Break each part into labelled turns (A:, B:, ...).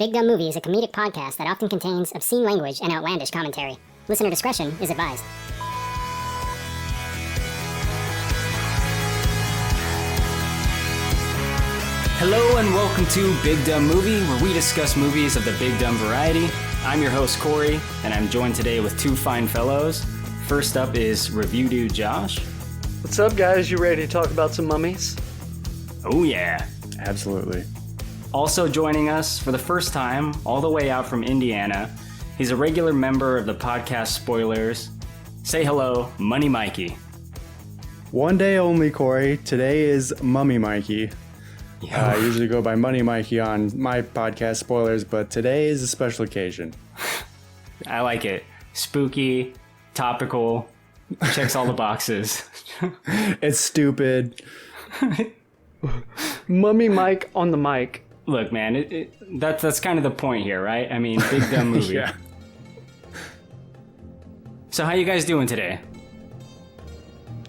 A: Big Dumb Movie is a comedic podcast that often contains obscene language and outlandish commentary. Listener discretion is advised.
B: Hello and welcome to Big Dumb Movie, where we discuss movies of the big dumb variety. I'm your host, Corey, and I'm joined today with two fine fellows. First up is Review Dude Josh.
C: What's up, guys? You ready to talk about some mummies?
B: Oh yeah.
D: Absolutely.
B: Also joining us for the first time, all the way out from Indiana, he's a regular member of the podcast Spoilers. Say hello, Money Mikey.
D: One day only, Corey. Today is Mummy Mikey. I usually go by Money Mikey on my podcast Spoilers, but today is a special occasion.
B: I like it. Spooky, topical, checks all the boxes.
D: It's stupid.
C: Mummy Mike on the mic.
B: Look, man, that's kind of the point here, right? I mean, big dumb movie.
D: Yeah.
B: So how you guys doing today?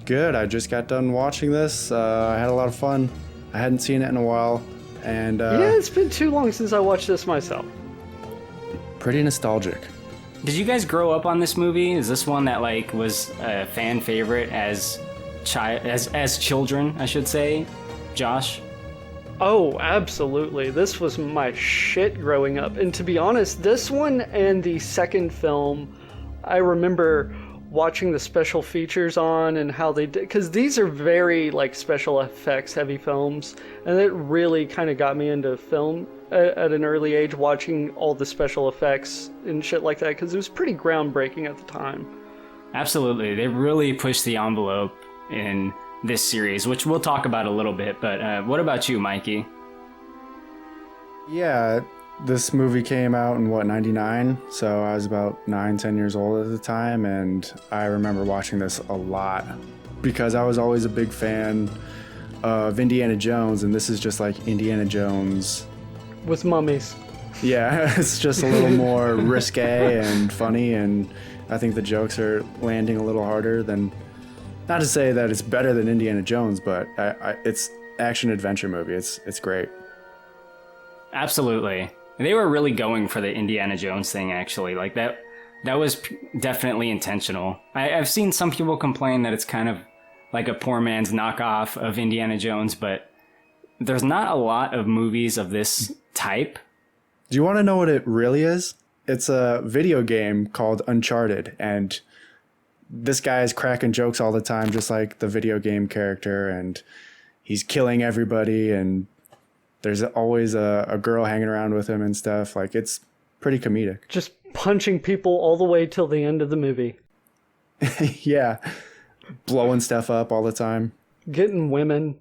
D: Good. I just got done watching this. I had a lot of fun. I hadn't seen it in a while, and
C: Yeah, it's been too long since I watched this myself.
D: pretty nostalgic.
B: Did you guys grow up on this movie? Is this one that was a fan favorite as children, I should say? Josh?
C: Oh, absolutely. This was my shit growing up. And to be honest, this one and the second film, I remember watching the special features on and how they did, because these are very special effects heavy films, and it really kind of got me into film at an early age, watching all the special effects and shit like that, because it was pretty groundbreaking at the time.
B: Absolutely. They really pushed the envelope in this series, which we'll talk about a little bit, but what about you, Mikey?
D: Yeah, this movie came out in, 99? So I was about 9-10 years old at the time, and I remember watching this a lot because I was always a big fan of Indiana Jones, and this is just like Indiana Jones.
C: With mummies.
D: Yeah, it's just a little more risque and funny, and I think the jokes are landing a little harder than... Not to say that it's better than Indiana Jones, but it's action-adventure movie. It's great.
B: Absolutely. They were really going for the Indiana Jones thing, actually. That was definitely intentional. I've seen some people complain that it's kind of like a poor man's knockoff of Indiana Jones, but there's not a lot of movies of this type.
D: Do you want to know what it really is? It's a video game called Uncharted, and this guy is cracking jokes all the time, just like the video game character, and he's killing everybody, and there's always a girl hanging around with him and stuff. It's pretty comedic.
C: Just punching people all the way till the end of the movie.
D: Yeah. Blowing stuff up all the time.
C: Getting women.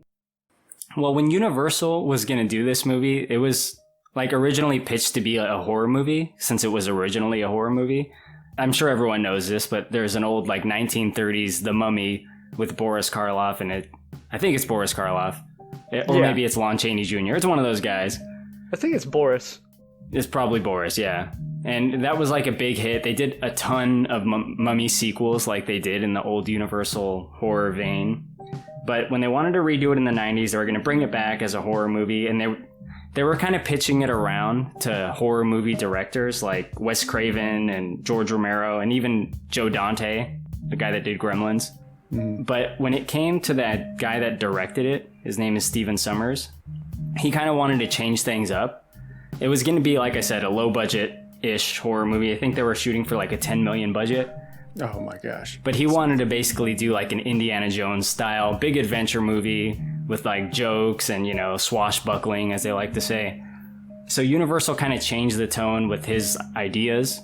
B: Well, when Universal was going to do this movie, it was originally pitched to be a horror movie, since it was originally a horror movie. I'm sure everyone knows this, but there's an old 1930s The Mummy with Boris Karloff in it. I think it's Boris Karloff. Or maybe it's Lon Chaney Jr. It's one of those guys.
C: I think it's Boris.
B: It's probably Boris, yeah. And that was a big hit. They did a ton of Mummy sequels like they did in the old Universal horror vein. But when they wanted to redo it in the 90s, they were going to bring it back as a horror movie, and they were kind of pitching it around to horror movie directors like Wes Craven and George Romero and even Joe Dante, the guy that did Gremlins. But when it came to that guy that directed it, his name is Stephen Sommers, he kind of wanted to change things up. It was going to be, like I said, a low-budget-ish horror movie. I think they were shooting for a $10 million budget.
D: Oh my gosh.
B: But he wanted to basically do an Indiana Jones style big adventure movie with jokes and, swashbuckling, as they like to say. So Universal kind of changed the tone with his ideas,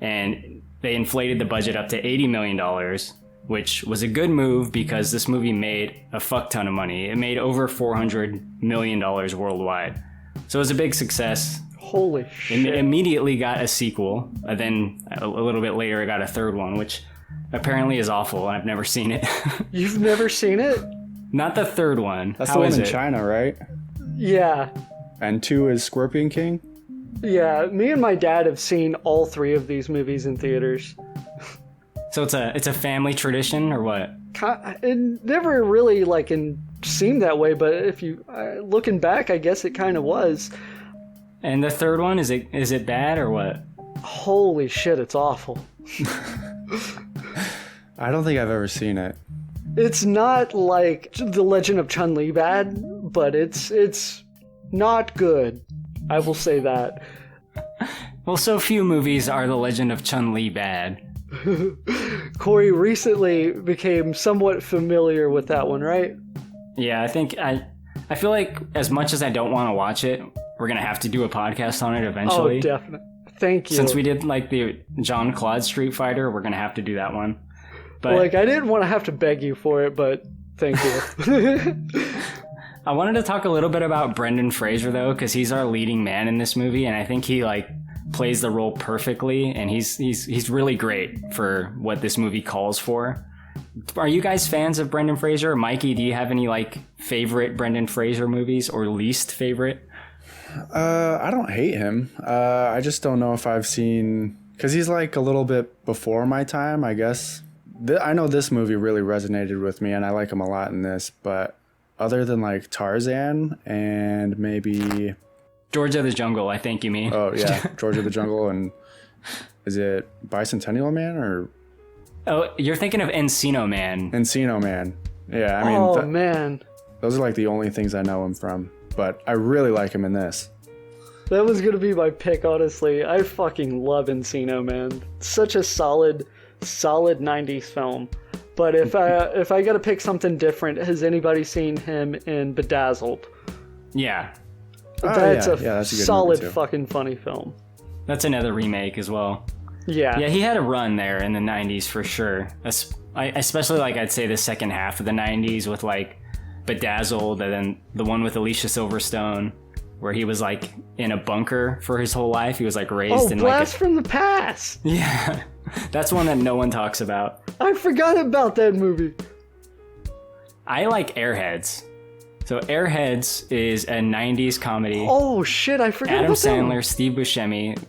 B: and they inflated the budget up to $80 million, which was a good move because this movie made a fuck ton of money. It made over $400 million worldwide. So it was a big success.
C: Holy shit.
B: It immediately got a sequel. Then a little bit later, it got a third one, which apparently is awful. I've never seen it.
C: You've never seen it?
B: Not the third one.
D: That's
B: How
D: the one
B: is
D: in
B: it?
D: China, right?
C: Yeah.
D: And 2 is Scorpion King?
C: Yeah, me and my dad have seen all 3 of these movies in theaters.
B: So it's a family tradition, or what?
C: It never really seemed that way, but if you looking back, I guess it kind of was.
B: And the third one, is it bad or what?
C: Holy shit, it's awful.
D: I don't think I've ever seen it.
C: It's not like The Legend of Chun-Li bad, but it's not good. I will say that.
B: Well, so few movies are The Legend of Chun-Li bad.
C: Korey recently became somewhat familiar with that one, right?
B: Yeah, I feel like as much as I don't want to watch it, we're going to have to do a podcast on it eventually.
C: Oh, definitely. Thank you.
B: Since we did like the Jean-Claude Street Fighter, we're going to have to do that one. But
C: like, I didn't want to have to beg you for it, but thank you.
B: I wanted to talk a little bit about Brendan Fraser though, because he's our leading man in this movie, and I think he like plays the role perfectly, and he's really great for what this movie calls for. Are you guys fans of Brendan Fraser? Mikey, do you have any like favorite Brendan Fraser movies or least favorite?
D: I don't hate him. I just don't know if I've seen, because he's like a little bit before my time, I guess. I know this movie really resonated with me, and I like him a lot in this, but other than like Tarzan and maybe
B: George of the Jungle, I think you mean.
D: Oh yeah, George of the Jungle, and is it Bicentennial Man or?
B: Oh, you're thinking of Encino Man.
D: Encino Man. Yeah, I mean,
C: man,
D: those are like the only things I know him from, but I really like him in this.
C: that was gonna be my pick. Honestly, I fucking love Encino Man. Such a solid 90s film. But if I gotta pick something different, has anybody seen him in Bedazzled?
B: Yeah.
C: That's
D: that's a good
C: solid
D: movie too.
C: fucking funny film.
B: That's another remake as well.
C: Yeah.
B: Yeah, he had a run there in the 90s for sure. Especially like I'd say the second half of the 90s with like Bedazzled, and then the one with Alicia Silverstone where he was like in a bunker for his whole life. He was like raised in
C: Blast
B: like
C: from the Past.
B: Yeah. That's one that no one talks about.
C: I forgot about that movie.
B: I like Airheads. So Airheads is a 90s comedy.
C: Oh shit, I forgot
B: Adam
C: about that one.
B: Sandler, Steve Buscemi.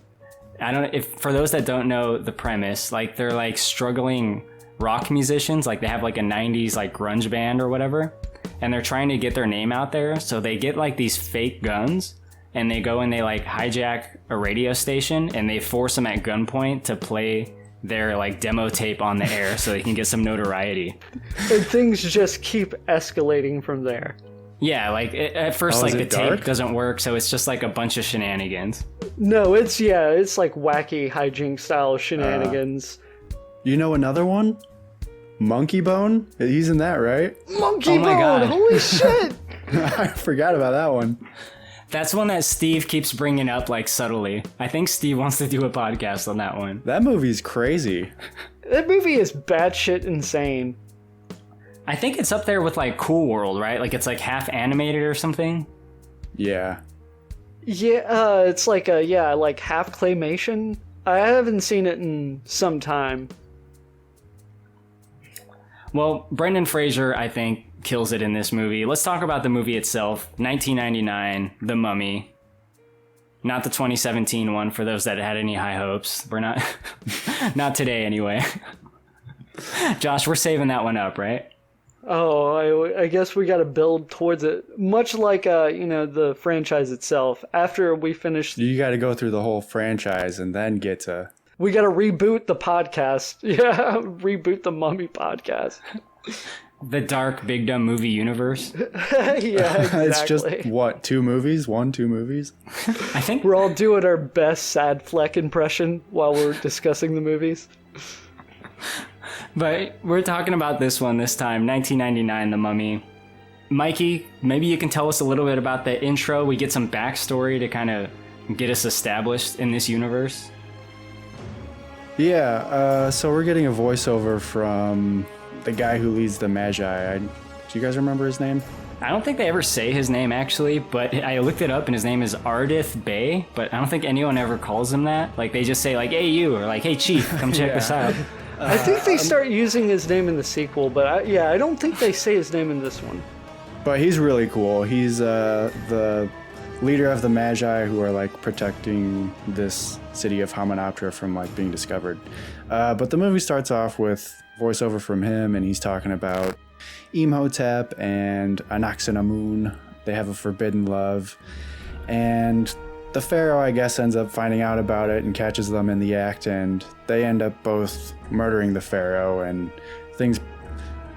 B: I don't know if for those that don't know the premise, like they're like struggling rock musicians, like they have like a 90s like grunge band or whatever, and they're trying to get their name out there, so they get like these fake guns and they go and they like hijack a radio station and they force them at gunpoint to play their like demo tape on the air so they can get some notoriety.
C: And things just keep escalating from there.
B: Yeah, like at first like the
D: dark?
B: tape doesn't work, so it's just like a bunch of shenanigans.
C: No, it's like wacky hijink style shenanigans.
D: You know another one? Monkey Bone? He's in that, right?
C: Monkey
B: Oh my
C: Bone!
B: God.
C: Holy shit!
D: I forgot about that one.
B: That's one that Steve keeps bringing up like subtly. I think Steve wants to do a podcast on that one.
D: That movie's crazy.
C: That movie is batshit insane.
B: I think it's up there with like Cool World, right? Like it's like half animated or something.
D: Yeah.
C: Yeah, it's like like half claymation. I haven't seen it in some time.
B: Well, Brendan Fraser, I think, kills it in this movie. Let's talk about the movie itself. 1999, The Mummy. Not the 2017 one, for those that had any high hopes. We're not... not today, anyway. Josh, we're saving that one up, right?
C: Oh, I guess we got to build towards it. Much like, the franchise itself. After we finish...
D: You got to go through the whole franchise and then get to...
C: We got to reboot the podcast. Yeah, reboot the Mummy podcast.
B: The dark, big, dumb movie universe.
C: Yeah, exactly.
D: It's just, what, 2 movies? 2 movies?
B: I think...
C: We're all doing our best Sad Fleck impression while we're discussing the movies.
B: But we're talking about this one this time, 1999, The Mummy. Mikey, maybe you can tell us a little bit about the intro. We get some backstory to kind of get us established in this universe.
D: Yeah, so we're getting a voiceover from the guy who leads the Magi. Do you guys remember his name?
B: I don't think they ever say his name, actually, but I looked it up, and his name is Ardith Bey, but I don't think anyone ever calls him that. Like, they just say, like, hey, you, or like, hey, Chief, come check this out.
C: I think they start using his name in the sequel, but I don't think they say his name in this one.
D: But he's really cool. He's the leader of the Magi who are like protecting this city of Hamunaptra from like being discovered. But the movie starts off with voiceover from him, and he's talking about Imhotep and Anaxinamun. They have a forbidden love, and the Pharaoh, I guess, ends up finding out about it and catches them in the act, and they end up both murdering the Pharaoh, and things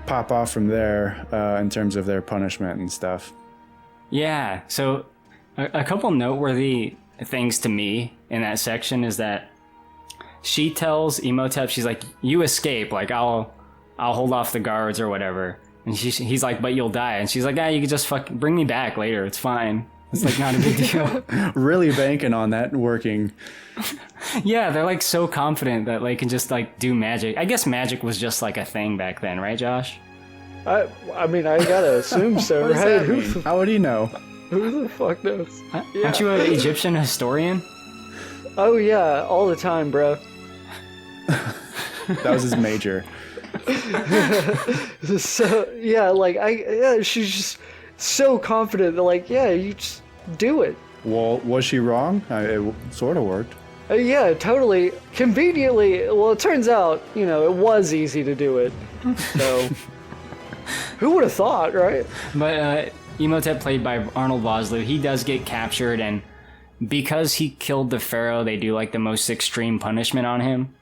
D: pop off from there in terms of their punishment and stuff.
B: Yeah, so a couple noteworthy things to me in that section is that she tells Imhotep, she's like, you escape, like I'll hold off the guards or whatever. And he's like, but you'll die. And she's like, you can just bring me back later, it's fine. It's like not a big deal.
D: Really banking on that working.
B: Yeah, they're like so confident that they can just like do magic. I guess magic was just like a thing back then, right, Josh?
C: I mean, I gotta assume so,
D: What does
C: right?
D: that mean? How would he know?
C: Who the fuck knows?
B: Aren't you an Egyptian historian?
C: Oh yeah, all the time, bro.
D: That was his major.
C: So yeah, she's just so confident that like, yeah, you just do it.
D: Well, was she wrong? It sort of worked.
C: Yeah, totally. Conveniently, well, it turns out, it was easy to do it. So, who would have thought, right?
B: But Imhotep, played by Arnold Vosloo, he does get captured, and because he killed the pharaoh, they do like the most extreme punishment on him.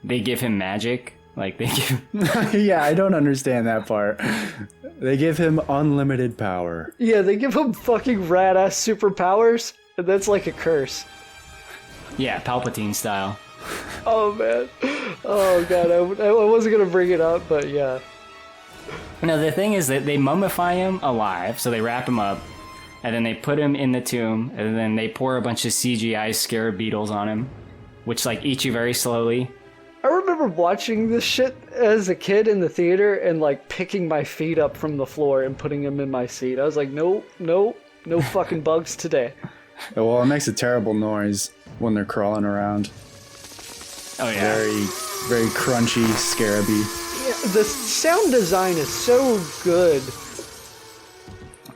B: They give him magic. Like they give.
D: Yeah, I don't understand that part. They give him unlimited power.
C: Yeah, they give him fucking rad-ass superpowers, and that's like a curse.
B: Yeah, Palpatine style.
C: Oh, man. Oh, God, I wasn't going to bring it up, but yeah.
B: No, the thing is that they mummify him alive, so they wrap him up, and then they put him in the tomb, and then they pour a bunch of CGI scarab beetles on him, which like eat you very slowly.
C: I remember watching this shit as a kid in the theater and like picking my feet up from the floor and putting them in my seat. I was like, no fucking bugs today.
D: Well, it makes a terrible noise when they're crawling around.
B: Oh yeah.
D: Very, very crunchy, scarabby.
C: Yeah, the sound design is so good.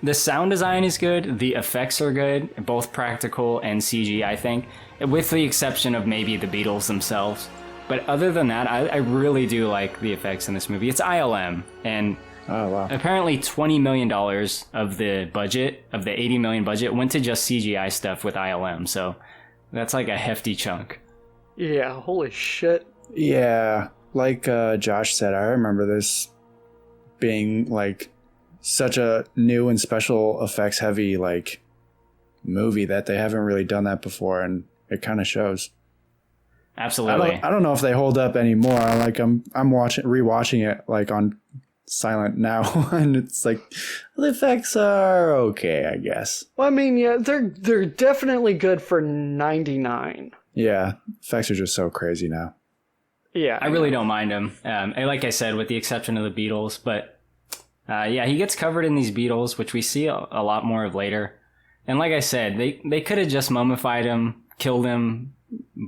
B: The sound design is good, the effects are good, both practical and CG, I think, with the exception of maybe the beetles themselves. But other than that, I really do like the effects in this movie. It's ILM, and
D: Oh, wow.
B: apparently $20 million of the budget, of the $80 million budget, went to just CGI stuff with ILM, so that's like a hefty chunk.
C: Yeah, holy shit.
D: Yeah, like Josh said, I remember this being like such a new and special effects heavy like movie that they haven't really done that before, and it kind of shows.
B: Absolutely.
D: I don't know if they hold up anymore. Like I'm rewatching it like on silent now, and it's like the effects are okay, I guess.
C: Well, I mean, yeah, they're definitely good for 99.
D: Yeah, effects are just so crazy now.
C: Yeah,
B: I really don't mind him. Like I said, with the exception of the Beatles, but yeah, he gets covered in these beetles, which we see a lot more of later. And like I said, they could have just mummified him, killed him,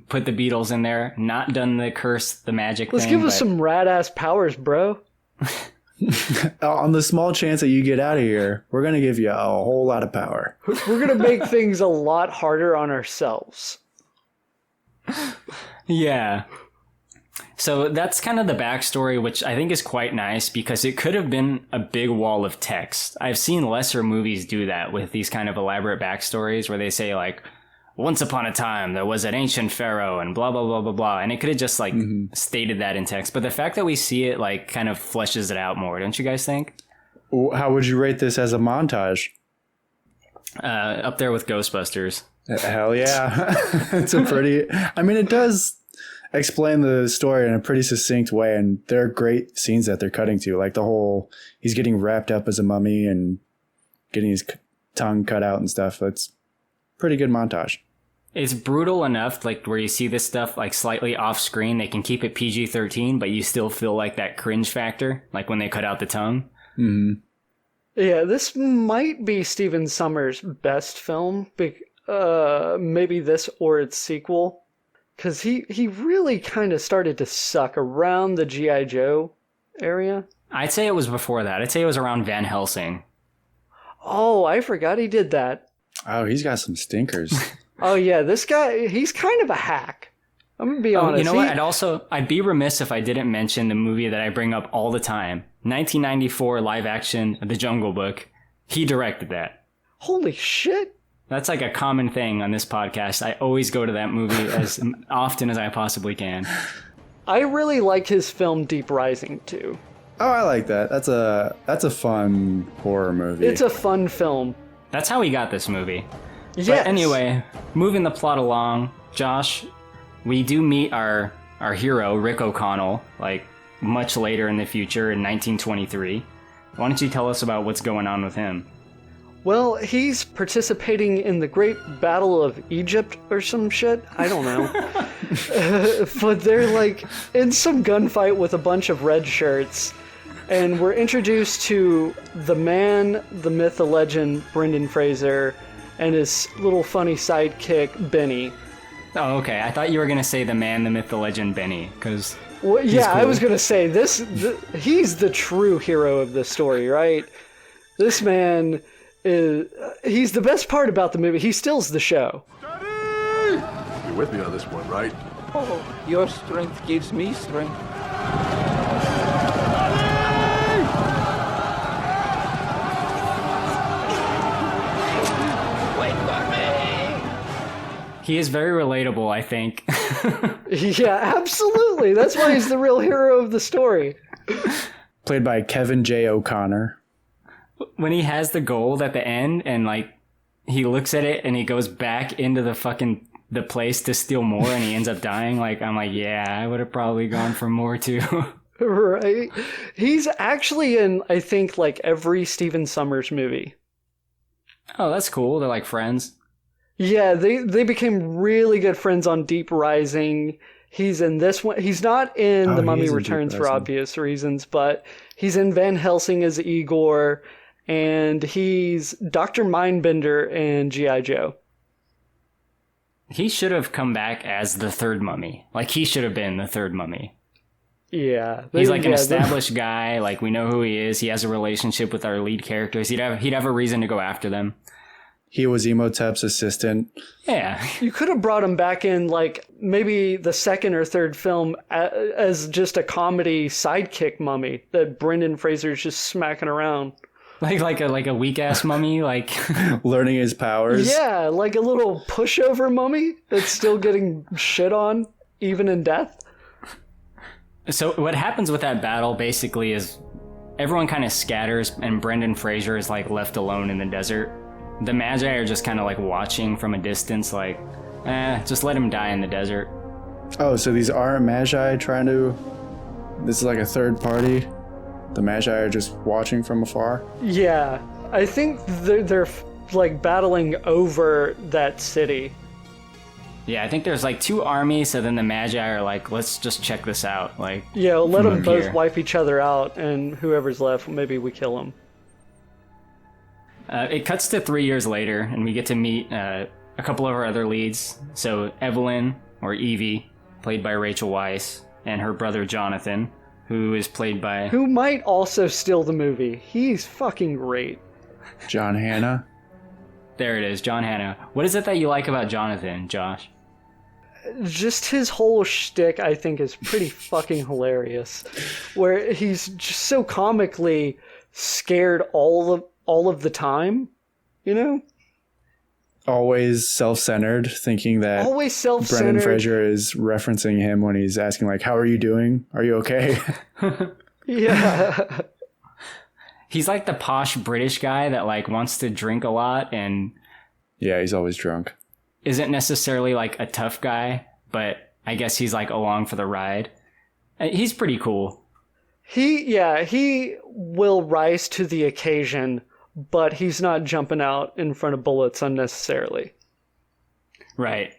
B: put the beetles in there, not done the curse, the magic
C: Let's
B: thing.
C: give us some rad-ass powers, bro.
D: On the small chance that you get out of here, we're going to give you a whole lot of power.
C: We're going to make things a lot harder on ourselves.
B: Yeah. So that's kind of the backstory, which I think is quite nice because it could have been a big wall of text. I've seen lesser movies do that with these kind of elaborate backstories where they say like, once upon a time there was an ancient pharaoh and blah, blah, blah, blah, blah. And it could have just like stated that in text. But the fact that we see it like kind of fleshes it out more, don't you guys think?
D: How would you rate this as a montage?
B: Up there with Ghostbusters.
D: Hell yeah. It's a pretty, I mean, it does explain the story in a pretty succinct way, and there are great scenes that they're cutting to, like the whole, he's getting wrapped up as a mummy and getting his tongue cut out and stuff. That's pretty good montage.
B: It's brutal enough, like where you see this stuff like slightly off screen. They can keep it PG-13, but you still feel like that cringe factor, like when they cut out the tongue.
D: Mm-hmm.
C: Yeah, this might be Stephen Sommers' best film. Maybe this or its sequel. Because he really kind of started to suck around the G.I. Joe area.
B: I'd say it was before that. I'd say it was around Van Helsing.
C: Oh, I forgot he did that.
D: Oh, he's got some stinkers.
C: Oh, yeah, this guy, he's kind of a hack. I'm going to be honest.
B: You know what? I'd be remiss if I didn't mention the movie that I bring up all the time. 1994 live action, The Jungle Book. He directed that.
C: Holy shit.
B: That's like a common thing on this podcast. I always go to that movie as often as I possibly can.
C: I really like his film Deep Rising too.
D: Oh, I like that. That's a fun horror movie.
C: It's a fun film.
B: That's how we got this movie.
C: Yes.
B: But anyway, moving the plot along, Josh, we do meet our hero, Rick O'Connell, like much later in the future in 1923. Why don't you tell us about what's going on with him?
C: Well, he's participating in the Great Battle of Egypt or some shit. I don't know. But they're like in some gunfight with a bunch of red shirts. And we're introduced to the man, the myth, the legend, Brendan Fraser, and his little funny sidekick, Beni.
B: Oh, okay. I thought you were going to say the man, the myth, the legend, Beni, because...
C: Well, yeah,
B: cool.
C: I was going to say, he's the true hero of the story, right? This man... he's the best part about the movie. He steals the show.
E: Daddy! You're with me on this one, right?
F: Oh, your strength gives me strength. Wait for me!
B: He is very relatable, I think.
C: Yeah, absolutely. That's why he's the real hero of the story.
D: Played by Kevin J. O'Connor.
B: When he has the gold at the end and like he looks at it and he goes back into the place to steal more and he ends up dying, like I'm like, yeah, I would have probably gone for more too.
C: Right. He's actually in, I think, like every Stephen Sommers movie.
B: Oh, that's cool. They're like friends.
C: Yeah, they became really good friends on Deep Rising. He's in this one. He's not in The Mummy Returns for obvious reasons, but he's in Van Helsing as Igor. And he's Dr. Mindbender in G.I. Joe.
B: He should have come back as the third mummy. Like, he should have been the third mummy.
C: Yeah.
B: He's like an established guy. Like, we know who he is. He has a relationship with our lead characters. He'd have a reason to go after them.
D: He was Emotep's assistant.
B: Yeah.
C: You could have brought him back in, like, maybe the second or third film as just a comedy sidekick mummy that Brendan Fraser's just smacking around.
B: Like a weak ass mummy, like
D: learning his powers.
C: Yeah, like a little pushover mummy that's still getting shit on, even in death.
B: So what happens with that battle basically is everyone kind of scatters and Brendan Fraser is like left alone in the desert. The Magi are just kind of like watching from a distance, like, just let him die in the desert.
D: Oh, so these aren't Magi trying to... This is like a third party? The Magi are just watching from afar?
C: Yeah, I think they're like battling over that city.
B: Yeah, I think there's like two armies, so then the Magi are like, let's just check this out. Like,
C: yeah, let them both
B: here.
C: wipe each other out, and whoever's left, maybe we kill them.
B: It cuts to 3 years later, and we get to meet a couple of our other leads. So Evelyn, or Evie, played by Rachel Weisz, and her brother Jonathan, who is played by...
C: Who might also steal the movie. He's fucking great.
D: John Hannah.
B: There it is, John Hannah. What is it that you like about Jonathan, Josh?
C: Just his whole shtick, I think, is pretty fucking hilarious. Where he's just so comically scared all of the time, you know?
D: Always self-centered, thinking that
C: always self-centered.
D: Brendan Fraser is referencing him when he's asking, like, how are you doing? Are you okay?
C: Yeah.
B: He's like the posh British guy that like wants to drink a lot and...
D: Yeah, he's always drunk.
B: Isn't necessarily like a tough guy, but I guess he's like along for the ride. He's pretty cool.
C: He will rise to the occasion, but he's not jumping out in front of bullets unnecessarily.
B: Right.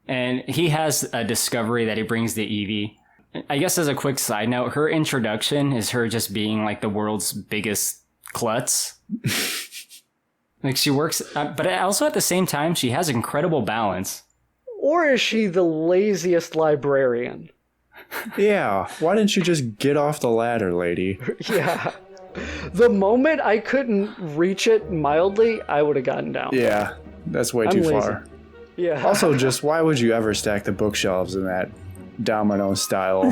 B: And he has a discovery that he brings to Evie. I guess as a quick side note, her introduction is her just being like the world's biggest klutz. Like she works, but also at the same time, she has incredible balance.
C: Or is she the laziest librarian?
D: Yeah, why didn't you just get off the ladder, lady?
C: Yeah. The moment I couldn't reach it mildly, I would have gotten down.
D: Yeah, that's way too far.
C: Yeah.
D: Also, just why would you ever stack the bookshelves in that domino style?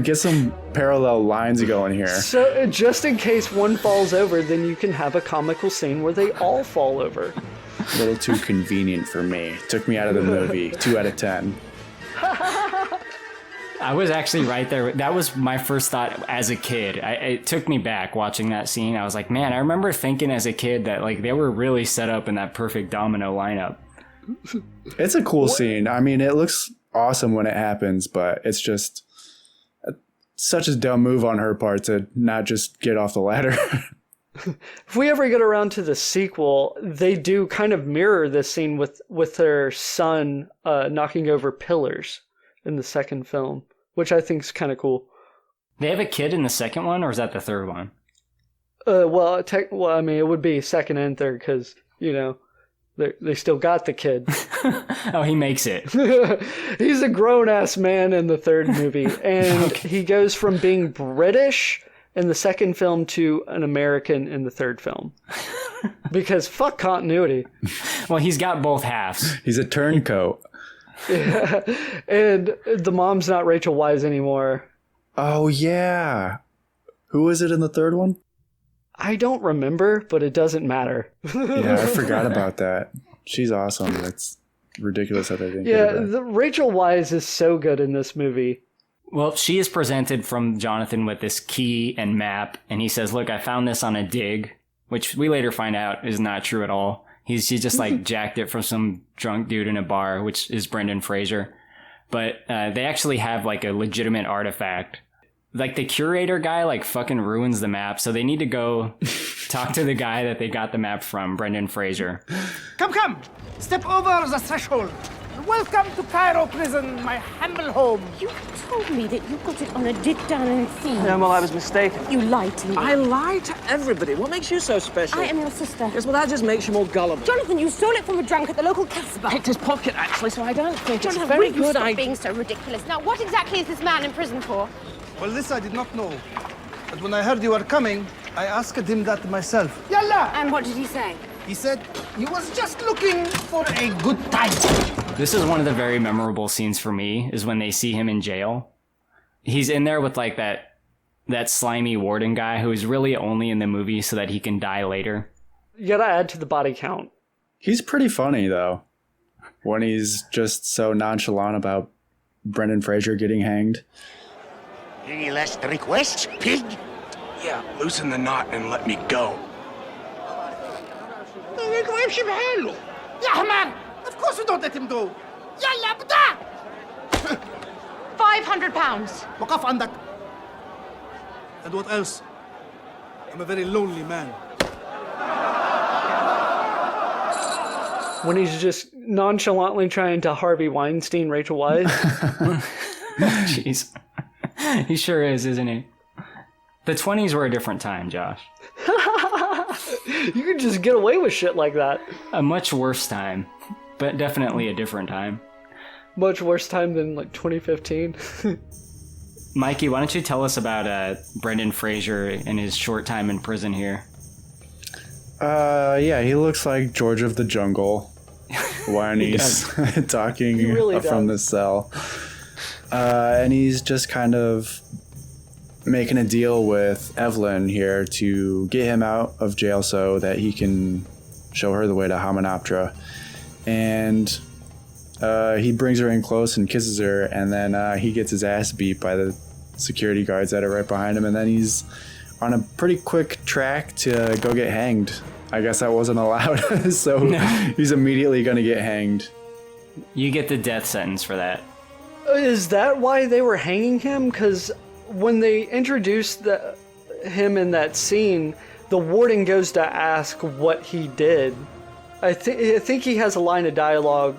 D: Get some parallel lines going here.
C: So just in case one falls over, then you can have a comical scene where they all fall over.
D: A little too convenient for me. Took me out of the movie. 2 out of 10.
B: I was actually right there. That was my first thought as a kid. It took me back watching that scene. I was like, man, I remember thinking as a kid that like they were really set up in that perfect domino lineup.
D: It's a cool scene. I mean, it looks awesome when it happens, but it's just such a dumb move on her part to not just get off the ladder.
C: If we ever get around to the sequel, they do kind of mirror this scene with their son knocking over pillars in the second film, which I think is kind of cool.
B: They have a kid in the second one, or is that the third one?
C: Well, I mean, it would be second and third because, you know, they still got the kid.
B: Oh, he makes it.
C: He's a grown-ass man in the third movie, and he goes from being British in the second film to an American in the third film. Because fuck continuity.
B: Well, he's got both halves.
D: He's a turncoat.
C: Yeah. And the mom's not Rachel Weisz anymore.
D: Oh, yeah. Who was it in the third one?
C: I don't remember, but it doesn't matter.
D: Yeah, I forgot about that. She's awesome. That's ridiculous that I didn't
C: Yeah,
D: get that.
C: Rachel Weisz is so good in this movie.
B: Well, she is presented from Jonathan with this key and map, and he says, look, I found this on a dig, which we later find out is not true at all. She just like jacked it from some drunk dude in a bar, which is Brendan Fraser. But they actually have like a legitimate artifact. Like the curator guy like fucking ruins the map, so they need to go talk to the guy that they got the map from, Brendan Fraser.
G: Come, step over the threshold. Welcome to Cairo prison, my humble home.
H: You told me that you got it on a dig down in Thebes.
I: Yeah, well, I was mistaken.
H: You lied to me.
I: I lie to everybody. What makes you so special?
H: I am your sister.
I: Yes, well, that just makes you more gullible.
H: Jonathan, you stole it from a drunk at the local Casbah.
I: Picked his pocket, actually, so I don't think
H: Jonathan,
I: it's a very
H: will you
I: good
H: stop
I: idea.
H: being so ridiculous? Now, what exactly is this man in prison for?
G: Well, this I did not know. But when I heard you were coming, I asked him that myself. Yalla!
H: And what did he say?
G: He said he was just looking for a good time.
B: This is one of the very memorable scenes for me, is when they see him in jail. He's in there with like that slimy warden guy who is really only in the movie so that he can die later.
C: You gotta add to the body count.
D: He's pretty funny, though, when he's just so nonchalant about Brendan Fraser getting hanged.
J: Any last requests, pig?
K: Yeah, loosen the knot and let me go.
G: Yeah, man! Of course we don't let him go. Yalla, bda!
H: £500.
G: Walk on that. And what else? I'm a very lonely man.
C: When he's just nonchalantly trying to Harvey Weinstein Rachel Weisz.
B: Jeez. He sure is, isn't he? The 20s were a different time, Josh.
C: You could just get away with shit like that.
B: A much worse time, but definitely a different time.
C: Much worse time than like 2015.
B: Mikey, why don't you tell us about Brendan Fraser and his short time in prison here?
D: Yeah, he looks like George of the Jungle when he's talking
C: really
D: from the
C: does.
D: cell. And he's just kind of making a deal with Evelyn here to get him out of jail so that he can show her the way to Hamunaptra. And he brings her in close and kisses her, and then he gets his ass beat by the security guards that are right behind him, and then he's on a pretty quick track to go get hanged. I guess that wasn't allowed, so he's immediately going to get hanged.
B: You get the death sentence for that.
C: Is that why they were hanging him? Because when they introduced him in that scene, the warden goes to ask what he did. I think he has a line of dialogue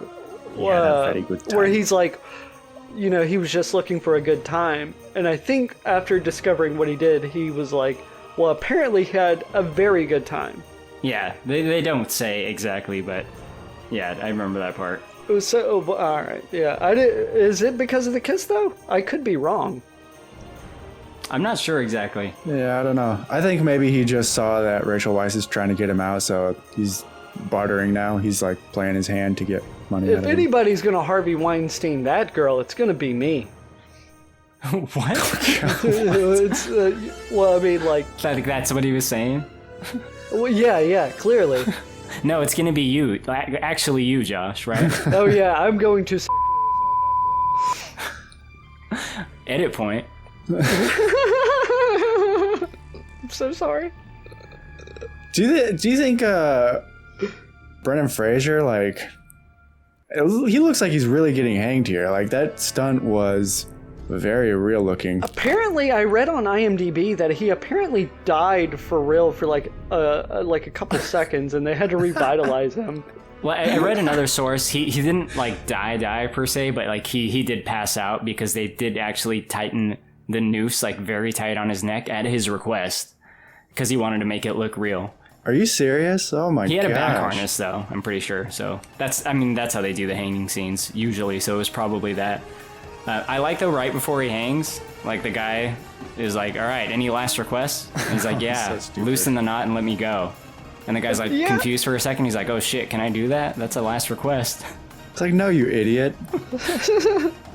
D: Very good time.
C: where he's like, you know, he was just looking for a good time. And I think after discovering what he did, he was like, well, apparently he had a very good time.
B: Yeah, they don't say exactly, but yeah, I remember that part.
C: It was so, all right, yeah. Is it because of the kiss, though? I could be wrong.
B: I'm not sure exactly.
D: Yeah, I don't know. I think maybe he just saw that Rachel Weisz is trying to get him out, so he's bartering now. He's like playing his hand to get money out
C: If
D: of him.
C: anybody's going to Harvey Weinstein that girl, it's going to be me.
B: What?
C: It's, well, I mean, like...
B: I think that's what he was saying.
C: Well, yeah, clearly.
B: No, it's gonna be you. Actually, you, Josh, right?
C: Oh yeah, I'm going to.
B: Edit point.
C: I'm so sorry.
D: Do you think Brendan Fraser, like, he looks like he's really getting hanged here? Like, that stunt was very real looking.
C: Apparently, I read on IMDb that he apparently died for real for like a couple seconds, and they had to revitalize him.
B: Well, I read another source. He didn't like die per se, but like he did pass out because they did actually tighten the noose like very tight on his neck at his request because he wanted to make it look real.
D: Are you serious? Oh my god.
B: He had a back harness though, I'm pretty sure. So that's how they do the hanging scenes usually. So it was probably that. I like though right before he hangs, like the guy is like, "All right, any last requests?" And he's like, "Yeah,
D: So
B: loosen the knot and let me go." And the guy's like confused for a second. He's like, "Oh shit, can I do that? That's a last request."
D: It's like, no, you idiot.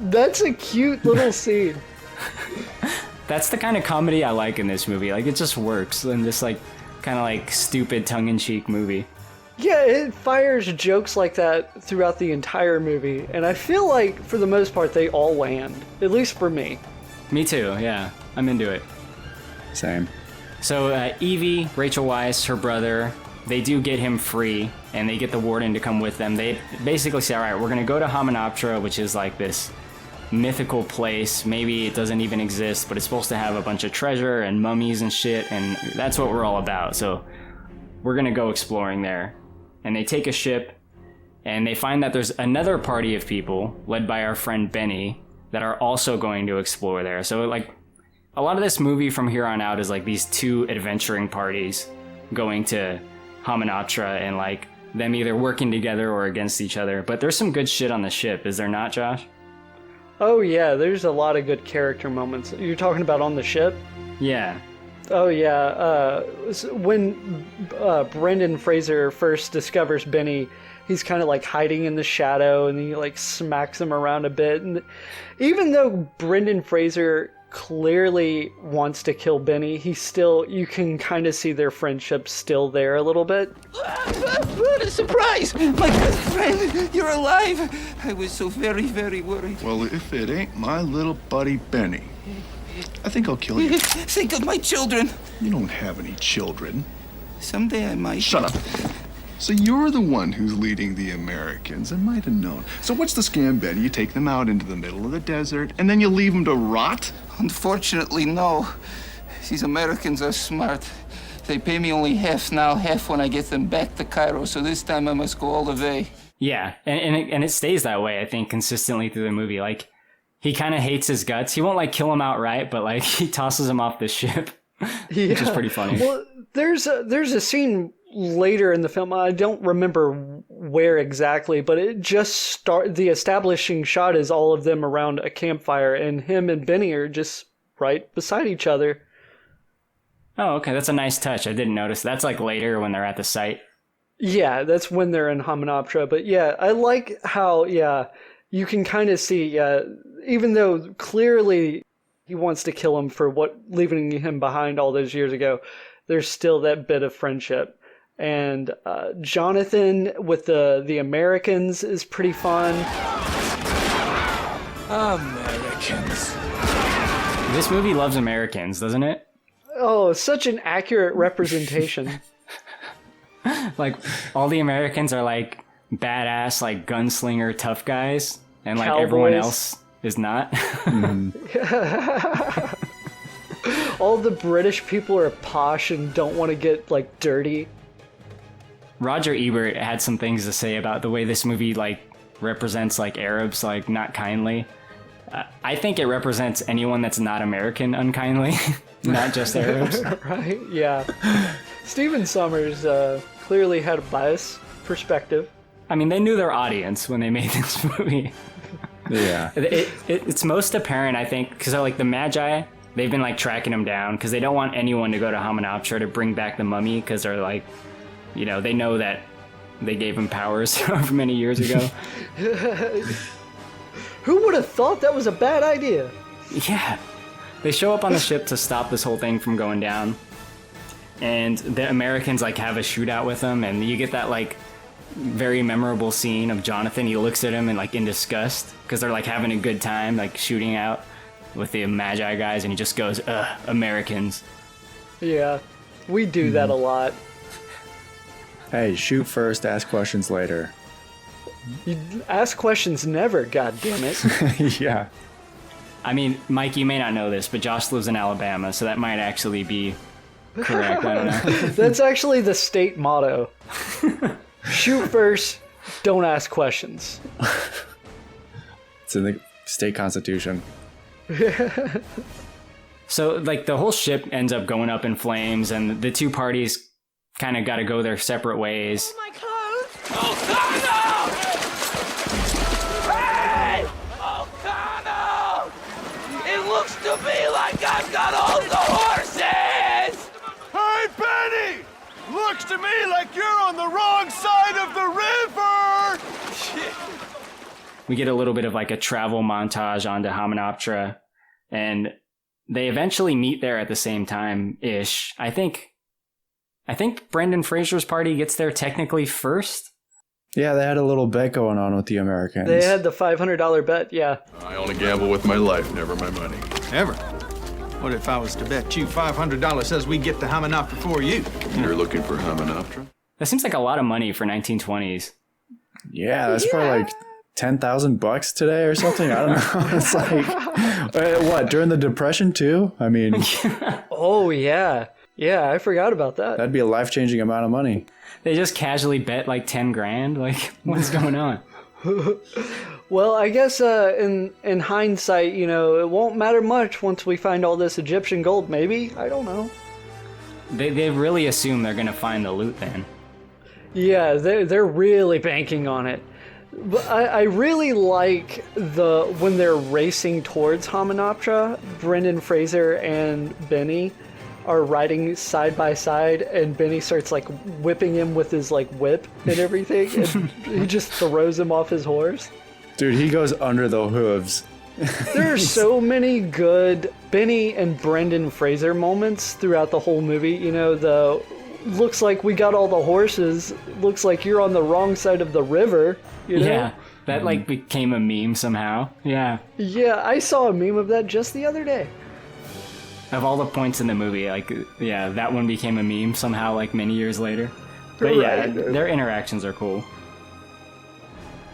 C: That's a cute little scene.
B: That's the kind of comedy I like in this movie. Like it just works in this like kind of like stupid tongue-in-cheek movie.
C: Yeah, it fires jokes like that throughout the entire movie, and I feel like for the most part they all land, at least for me.
B: Me too. Yeah, I'm into it.
D: Same.
B: So Evie, Rachel Weisz, her brother, they do get him free, and they get the warden to come with them. They basically say, all right, we're going to go to Hamunaptra, which is like this mythical place. Maybe it doesn't even exist, but it's supposed to have a bunch of treasure and mummies and shit, and that's what we're all about. So we're going to go exploring there. And they take a ship, and they find that there's another party of people, led by our friend Beni, that are also going to explore there. So like a lot of this movie from here on out is like these two adventuring parties going to Hamunaptra and like them either working together or against each other. But there's some good shit on the ship, is there not, Josh?
C: Oh yeah, there's a lot of good character moments. You're talking about on the ship?
B: Yeah.
C: Oh yeah, when Brendan Fraser first discovers Beni, he's kind of like hiding in the shadow, and he like smacks him around a bit. And even though Brendan Fraser clearly wants to kill Beni, you can kind of see their friendship still there a little bit.
F: What a surprise! My good friend, you're alive! I was so very, very worried.
E: Well, if it ain't my little buddy Beni, I think I'll kill you.
F: Think of my children!
E: You don't have any children.
F: Someday I might.
E: Shut up. So you're the one who's leading the Americans. I might have known. So what's the scam, Beni? You take them out into the middle of the desert, and then you leave them to rot?
F: Unfortunately, no. These Americans are smart. They pay me only half now, half when I get them back to Cairo, so this time I must go all the way.
B: Yeah, and it stays that way, I think, consistently through the movie. Like, he kind of hates his guts. He won't, like, kill him outright, but, like, he tosses him off the ship, which is pretty funny.
C: Well, there's a scene later in the film, I don't remember where exactly, but it just the establishing shot is all of them around a campfire, and him and Beni are just right beside each other.
B: Oh, okay, that's a nice touch. I didn't notice. That's like later when they're at the site.
C: Yeah, that's when they're in Hamunaptra. But yeah, I like how, you can kind of see, even though clearly he wants to kill him for leaving him behind all those years ago, there's still that bit of friendship. And Jonathan with the Americans is pretty fun.
F: Americans.
B: This movie loves Americans, doesn't it?
C: Oh, such an accurate representation.
B: Like, all the Americans are, like, badass, like, gunslinger tough guys, and, like,
C: Cowboys.
B: Everyone else is not.
C: All the British people are posh and don't want to get, like, dirty.
B: Roger Ebert had some things to say about the way this movie, like, represents, like, Arabs, like, not kindly. I think it represents anyone that's not American unkindly, not just Arabs.
C: Right, yeah. Stephen Sommers clearly had a biased perspective.
B: I mean, they knew their audience when they made this movie.
D: Yeah.
B: It's most apparent, I think, because, like, the Magi, they've been, like, tracking them down, because they don't want anyone to go to Hamunaptra to bring back the mummy, because they're, like, you know, they know that they gave him powers however many years ago.
C: Who would have thought that was a bad idea?
B: Yeah. They show up on the ship to stop this whole thing from going down. and the Americans like have a shootout with them, and you get that like very memorable scene of Jonathan. He looks at him and like in disgust because they're like having a good time like shooting out with the Magi guys, and he just goes, "Ugh, Americans."
C: Yeah, we do that a lot.
D: Hey, shoot first, ask questions later.
C: You ask questions never, god damn it.
D: Yeah.
B: I mean, Mike, you may not know this, but Josh lives in Alabama, so that might actually be correct. I don't know.
C: That's actually the state motto. Shoot first, don't ask questions.
D: It's in the state constitution.
B: So, like, the whole ship ends up going up in flames, and the two parties kind of got to go their separate ways.
G: My clothes! O'Connell! Hey! O'Connell! It looks to me like I've got all the horses!
L: Hey, Benny! Looks to me like you're on the wrong side of the river!
B: We get a little bit of like a travel montage onto Hamunaptra, and they eventually meet there at the same time-ish. I think Brendan Fraser's party gets there technically first.
D: Yeah, they had a little bet going on with the Americans.
C: They had the $500 bet, yeah.
E: I only gamble with my life, never my money.
L: Ever? What if I was to bet you $500 says we get to Hamunaptra before you?
E: You're looking for Hamunaptra?
B: That seems like a lot of money for 1920s.
D: Yeah, that's probably like $10,000 today or something. I don't know. It's like, what, during the Depression too? I mean,
C: Oh, yeah. Yeah, I forgot about that.
D: that'd be a life-changing amount of money.
B: They just casually bet like 10 grand. Like, what's going on?
C: Well, I guess in hindsight, you know, it won't matter much once we find all this Egyptian gold, maybe? I don't know.
B: They really assume they're going to find the loot then.
C: Yeah, they're really banking on it. But I really like when they're racing towards Hamunaptra, Brendan Fraser and Beni are riding side by side, and Beni starts like whipping him with his like whip and everything, and he just throws him off his horse.
D: Dude, he goes under the hooves.
C: There are so many good Beni and Brendan Fraser moments throughout the whole movie. You know, the looks like we got all the horses, looks like you're on the wrong side of the river. You know?
B: Yeah, that like became a meme somehow. Yeah.
C: Yeah, I saw a meme of that just the other day.
B: Of all the points in the movie, like, yeah, that one became a meme somehow, like, many years later. But yeah, their interactions are cool.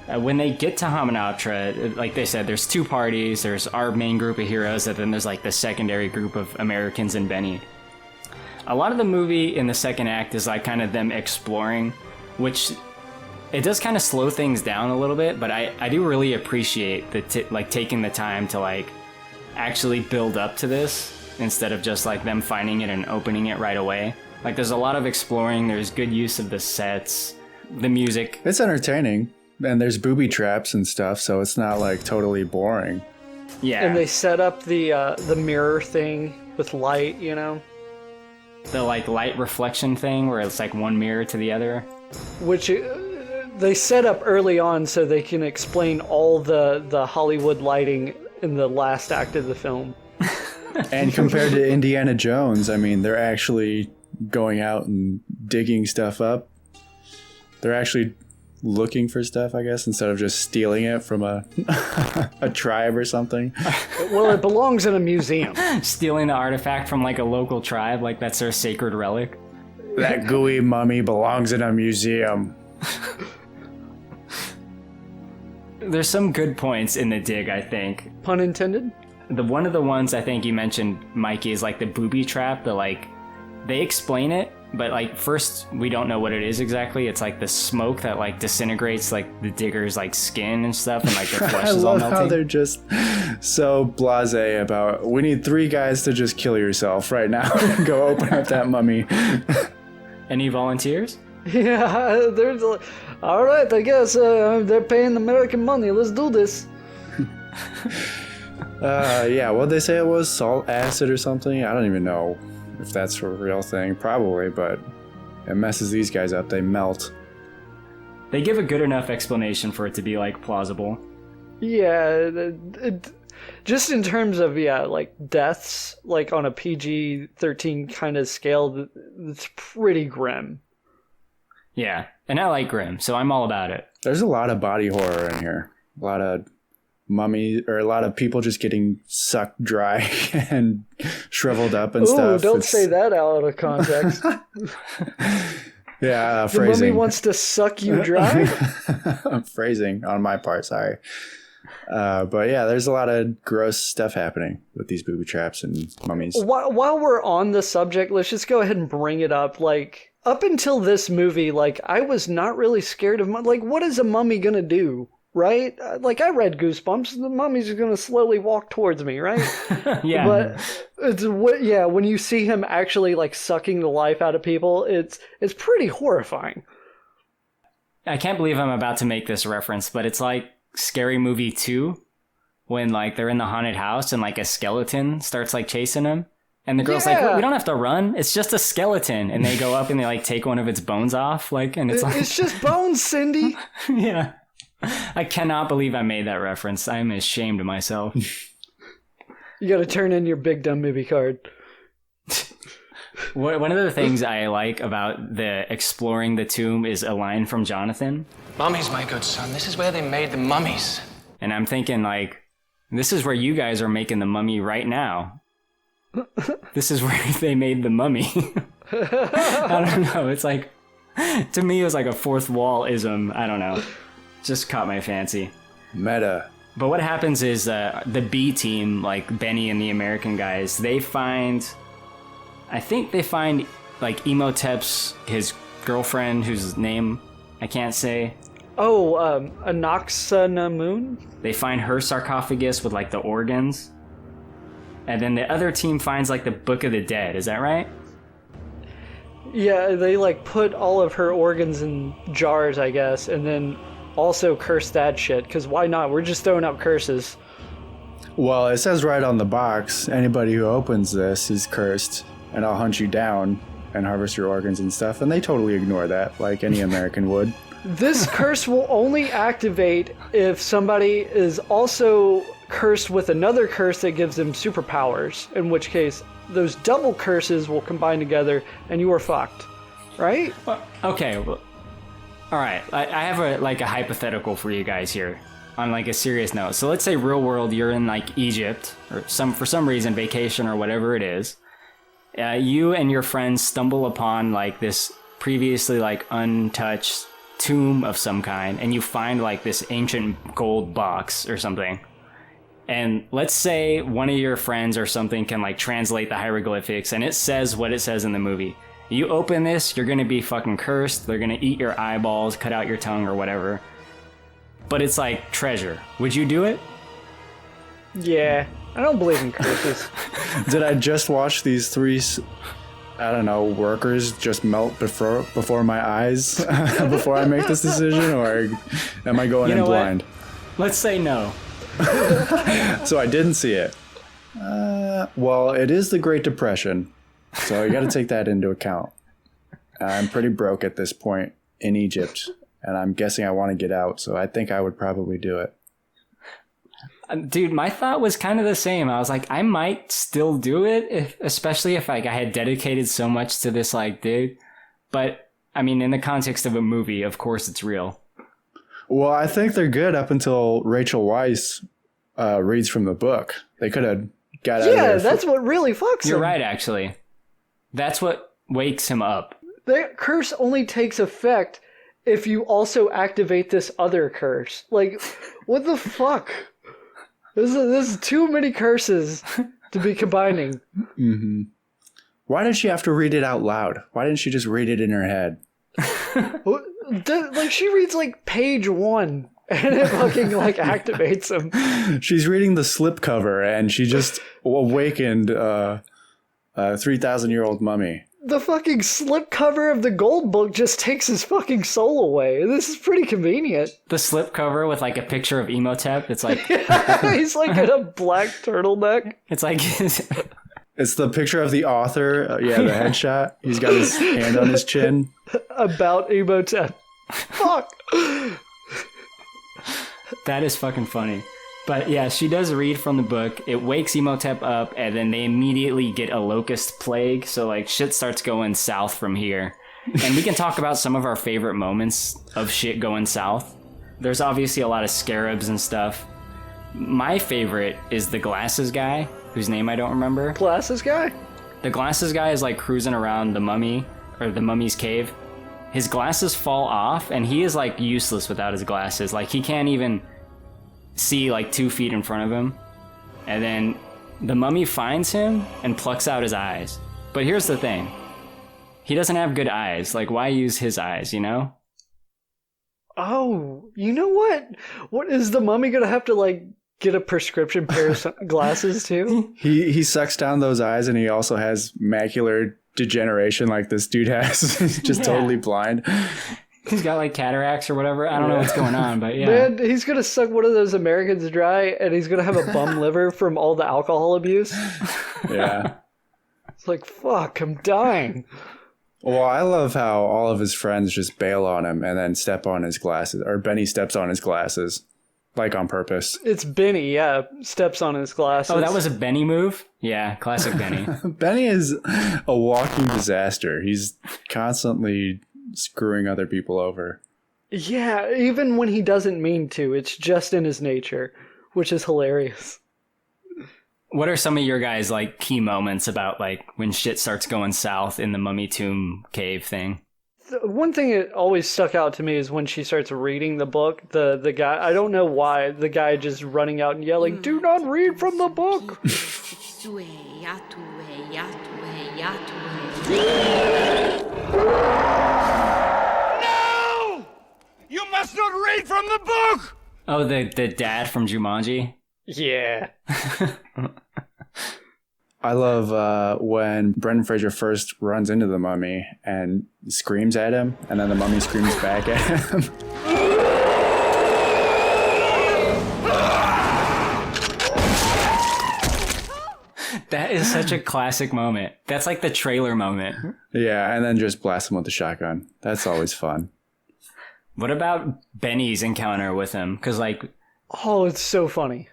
B: When they get to Hamunaptra, like they said, there's two parties. There's our main group of heroes, and then there's, like, the secondary group of Americans and Beni. A lot of the movie in the second act is, like, kind of them exploring, which it does kind of slow things down a little bit, but I do really appreciate taking the time to, like, actually build up to this, instead of just like them finding it and opening it right away. Like, there's a lot of exploring, there's good use of the sets, the music.
D: It's entertaining, and there's booby traps and stuff, so it's not like totally boring.
B: Yeah.
C: And they set up the mirror thing with light, you know?
B: The like light reflection thing where it's like one mirror to the other.
C: Which they set up early on so they can explain all the Hollywood lighting in the last act of the film.
D: And compared to Indiana Jones, I mean, they're actually going out and digging stuff up. They're actually looking for stuff, I guess, instead of just stealing it from a tribe or something.
C: Well, it belongs in a museum.
B: Stealing the artifact from like a local tribe, like that's their sacred relic.
D: That gooey mummy belongs in a museum.
B: There's some good points in the dig, I think.
C: Pun intended?
B: One of the ones I think you mentioned, Mikey, is like the booby trap. They explain it, but like first we don't know what it is exactly. It's like the smoke that like disintegrates like the digger's like skin and stuff, and like their flesh is all melting.
D: I love how they're just so blasé about, we need 3 guys to just kill yourself right now and go open up that mummy.
B: Any volunteers?
C: Yeah, there's all right, I guess they're paying American money. Let's do this.
D: Yeah, what'd they say it was? Salt acid or something? I don't even know if that's a real thing. Probably, but it messes these guys up. They melt.
B: They give a good enough explanation for it to be, like, plausible.
C: Yeah, just in terms of, like deaths, like on a PG-13 kind of scale, it's pretty grim.
B: Yeah, and I like grim, so I'm all about it.
D: There's a lot of body horror in here. A lot of mummy, or a lot of people just getting sucked dry and shriveled up and stuff.
C: Don't say that out of context.
D: Yeah,
C: the
D: phrasing.
C: mummy wants to suck you dry?
D: Phrasing on my part, sorry. But yeah, there's a lot of gross stuff happening with these booby traps and mummies.
C: While we're on the subject, let's just go ahead and bring it up. Like, up until this movie, like, I was not really scared of like, what is a mummy gonna do, right? Like, I read Goosebumps, the mummy's gonna slowly walk towards me, right?
B: Yeah.
C: But when you see him actually like sucking the life out of people, it's pretty horrifying.
B: I can't believe I'm about to make this reference, but it's like Scary Movie 2, when like they're in the haunted house and like a skeleton starts like chasing them. And the girl's like, we don't have to run. It's just a skeleton. And they go up and they like take one of its bones off. Like, and
C: it's just bones, Cindy.
B: Yeah. I cannot believe I made that reference. I'm ashamed of myself.
C: You got to turn in your big dumb movie card.
B: One of the things I like about the exploring the tomb is a line from Jonathan.
M: Mummies, my good son. This is where they made the mummies.
B: And I'm thinking like, this is where you guys are making the mummy right now. This is where they made the mummy. I don't know. It's like, to me, it was like a fourth wall-ism. I don't know. Just caught my fancy.
D: Meta.
B: But what happens is the B team, like Beni and the American guys, I think they find like Emotep's, his girlfriend, whose name I can't say.
C: Oh, Anaxanamun?
B: They find her sarcophagus with like the organs. And then the other team finds like the Book of the Dead. Is that right?
C: Yeah, they like put all of her organs in jars, I guess, and then also curse that shit, because why not? We're just throwing out curses.
D: Well, it says right on the box, anybody who opens this is cursed, and I'll hunt you down and harvest your organs and stuff, and they totally ignore that, like any American would.
C: This curse will only activate if somebody is also cursed with another curse that gives them superpowers, in which case those double curses will combine together and you are fucked, right?
B: Well, okay, well, all right. I have a hypothetical for you guys here on like a serious note. So let's say real world, you're in like Egypt or for some reason vacation or whatever it is. You and your friends stumble upon like this previously like untouched tomb of some kind, and you find like this ancient gold box or something. And let's say one of your friends or something can like translate the hieroglyphics, and it says what it says in the movie. You open this, you're gonna be fucking cursed. They're gonna eat your eyeballs, cut out your tongue or whatever. But it's like treasure. Would you do it?
C: Yeah, I don't believe in curses.
D: Did I just watch these three, I don't know, workers just melt before my eyes before I make this decision, or am I going in blind?
B: Let's say no.
D: So I didn't see it. Well, it is the Great Depression, so you got to take that into account. I'm pretty broke at this point in Egypt, and I'm guessing I want to get out, so I think I would probably do it.
B: Dude, my thought was kind of the same. I was like, I might still do it, especially if like I had dedicated so much to this like dig. But I mean, in the context of a movie, of course it's real.
D: Well, I think they're good up until Rachel Weisz reads from the book. They could have got out of there.
C: Yeah, that's what really fucks him.
B: You're right, actually. That's what wakes him up.
C: That curse only takes effect if you also activate this other curse. Like, what the fuck? This is too many curses to be combining.
D: Mm-hmm. Why did she have to read it out loud? Why didn't she just read it in her head?
C: Like, she reads like page 1 and it fucking like activates him.
D: She's reading the slipcover and she just awakened a 3,000-year-old mummy.
C: The fucking slipcover of the gold book just takes his fucking soul away. This is pretty convenient.
B: The slipcover with like a picture of Emotep. It's like
C: he's like in a black turtleneck.
B: It's like
D: it's the picture of the author. The headshot. He's got his hand on his chin.
C: About Emotep. Fuck.
B: That is fucking funny. But yeah, she does read from the book. It wakes Imhotep up, and then they immediately get a locust plague. So like shit starts going south from here. And we can talk about some of our favorite moments of shit going south. There's obviously a lot of scarabs and stuff. My favorite is the glasses guy, whose name I don't remember.
C: Glasses guy?
B: The glasses guy is like cruising around the mummy, or the mummy's cave. His glasses fall off, and he is like useless without his glasses. Like he can't even see like 2 feet in front of him. And then the mummy finds him and plucks out his eyes. But here's the thing. He doesn't have good eyes. Like, why use his eyes, you know?
C: Oh, you know what? What is the mummy gonna have to like get a prescription pair of glasses too?
D: He sucks down those eyes, and he also has macular degeneration like this dude has. He's just totally blind.
B: He's got like cataracts or whatever. I don't know what's going on, but yeah.
C: Man, he's gonna suck one of those Americans dry, and he's gonna have a bum liver from all the alcohol abuse.
D: Yeah.
C: It's like, fuck, I'm dying.
D: Well, I love how all of his friends just bail on him and then step on his glasses, or Benny steps on his glasses, like on purpose.
C: It's Beni, yeah, steps on his glasses.
B: Oh, that was a Beni move? Yeah, classic Beni.
D: Benny is a walking disaster. He's constantly screwing other people over.
C: Yeah, even when he doesn't mean to, it's just in his nature, which is hilarious.
B: What are some of your guys' like key moments about like when shit starts going south in the mummy tomb cave thing?
C: One thing that always stuck out to me is when she starts reading the book, the guy, I don't know why, the guy just running out and yelling, "Do not read from the book!"
L: No! You must not read from the book!
B: Oh, the dad from Jumanji?
C: Yeah.
D: I love when Brendan Fraser first runs into the mummy and screams at him, and then the mummy screams back at him.
B: That is such a classic moment. That's like the trailer moment.
D: Yeah, and then just blast him with the shotgun. That's always fun.
B: What about Benny's encounter with him? Because like...
C: Oh, it's so funny.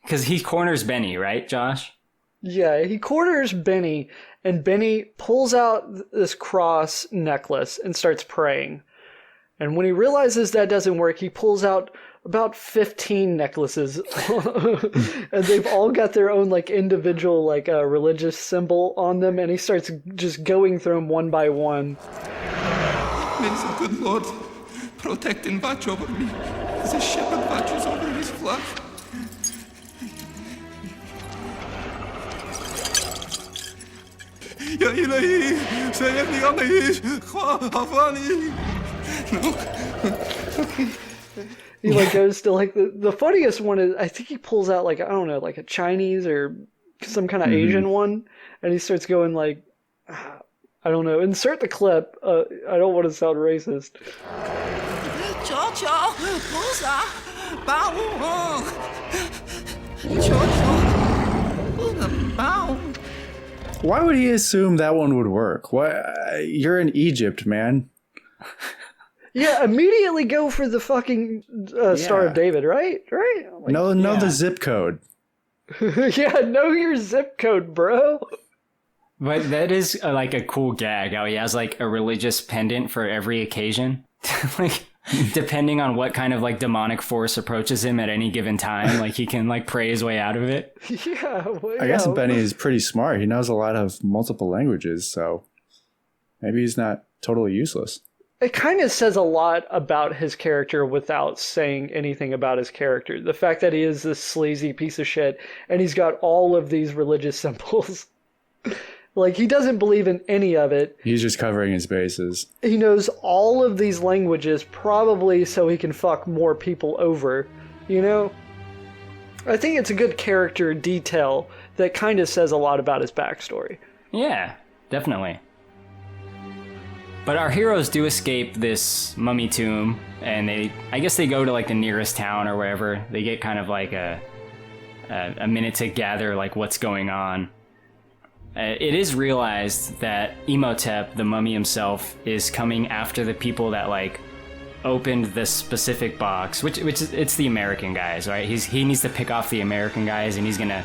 B: Because he corners Beni, right, Josh?
C: Yeah, he corners Beni, and Beni pulls out this cross necklace and starts praying. And when he realizes that doesn't work, he pulls out about 15 necklaces. And they've all got their own like individual like religious symbol on them, and he starts just going through them one by one.
F: May the good Lord protect and watch over me as a shepherd watches over his flock.
L: يا إلهي سيبني أعيش خافني.
C: He like goes to like the funniest one is I think he pulls out like I don't know like a Chinese or some kind of Asian one, and he starts going like I don't know. Insert the clip. I don't want to sound racist.
D: Why would he assume that one would work? Why? You're in Egypt, man.
C: Yeah, immediately go for the fucking Star of David, right? Right?
D: Like, know the zip code.
C: Yeah, know your zip code, bro.
B: But that is like a cool gag how he has like a religious pendant for every occasion. Like depending on what kind of like demonic force approaches him at any given time, like he can like pray his way out of it.
C: Yeah, well,
D: I guess Benny is pretty smart. He knows a lot of multiple languages, so maybe he's not totally useless.
C: It kind of says a lot about his character without saying anything about his character. The fact that he is this sleazy piece of shit and he's got all of these religious symbols. Like, he doesn't believe in any of it.
D: He's just covering his bases.
C: He knows all of these languages probably so he can fuck more people over, you know? I think it's a good character detail that kind of says a lot about his backstory.
B: Yeah, definitely. But our heroes do escape this mummy tomb, and I guess they go to like the nearest town or wherever. They get kind of like a minute to gather like what's going on. It is realized that Imhotep, the mummy himself, is coming after the people that like opened this specific box, which it's the American guys, right? He needs to pick off the American guys, and he's gonna,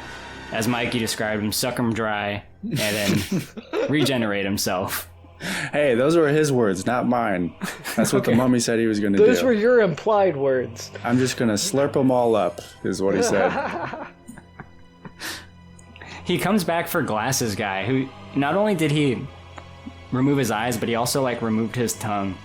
B: as Mikey described him, suck them dry and then regenerate himself.
D: Hey, those were his words, not mine. That's what the mummy said he was going to do.
C: Those were your implied words.
D: I'm just going to slurp them all up, is what he said.
B: He comes back for Glasses Guy, who not only did he remove his eyes, but he also like removed his tongue.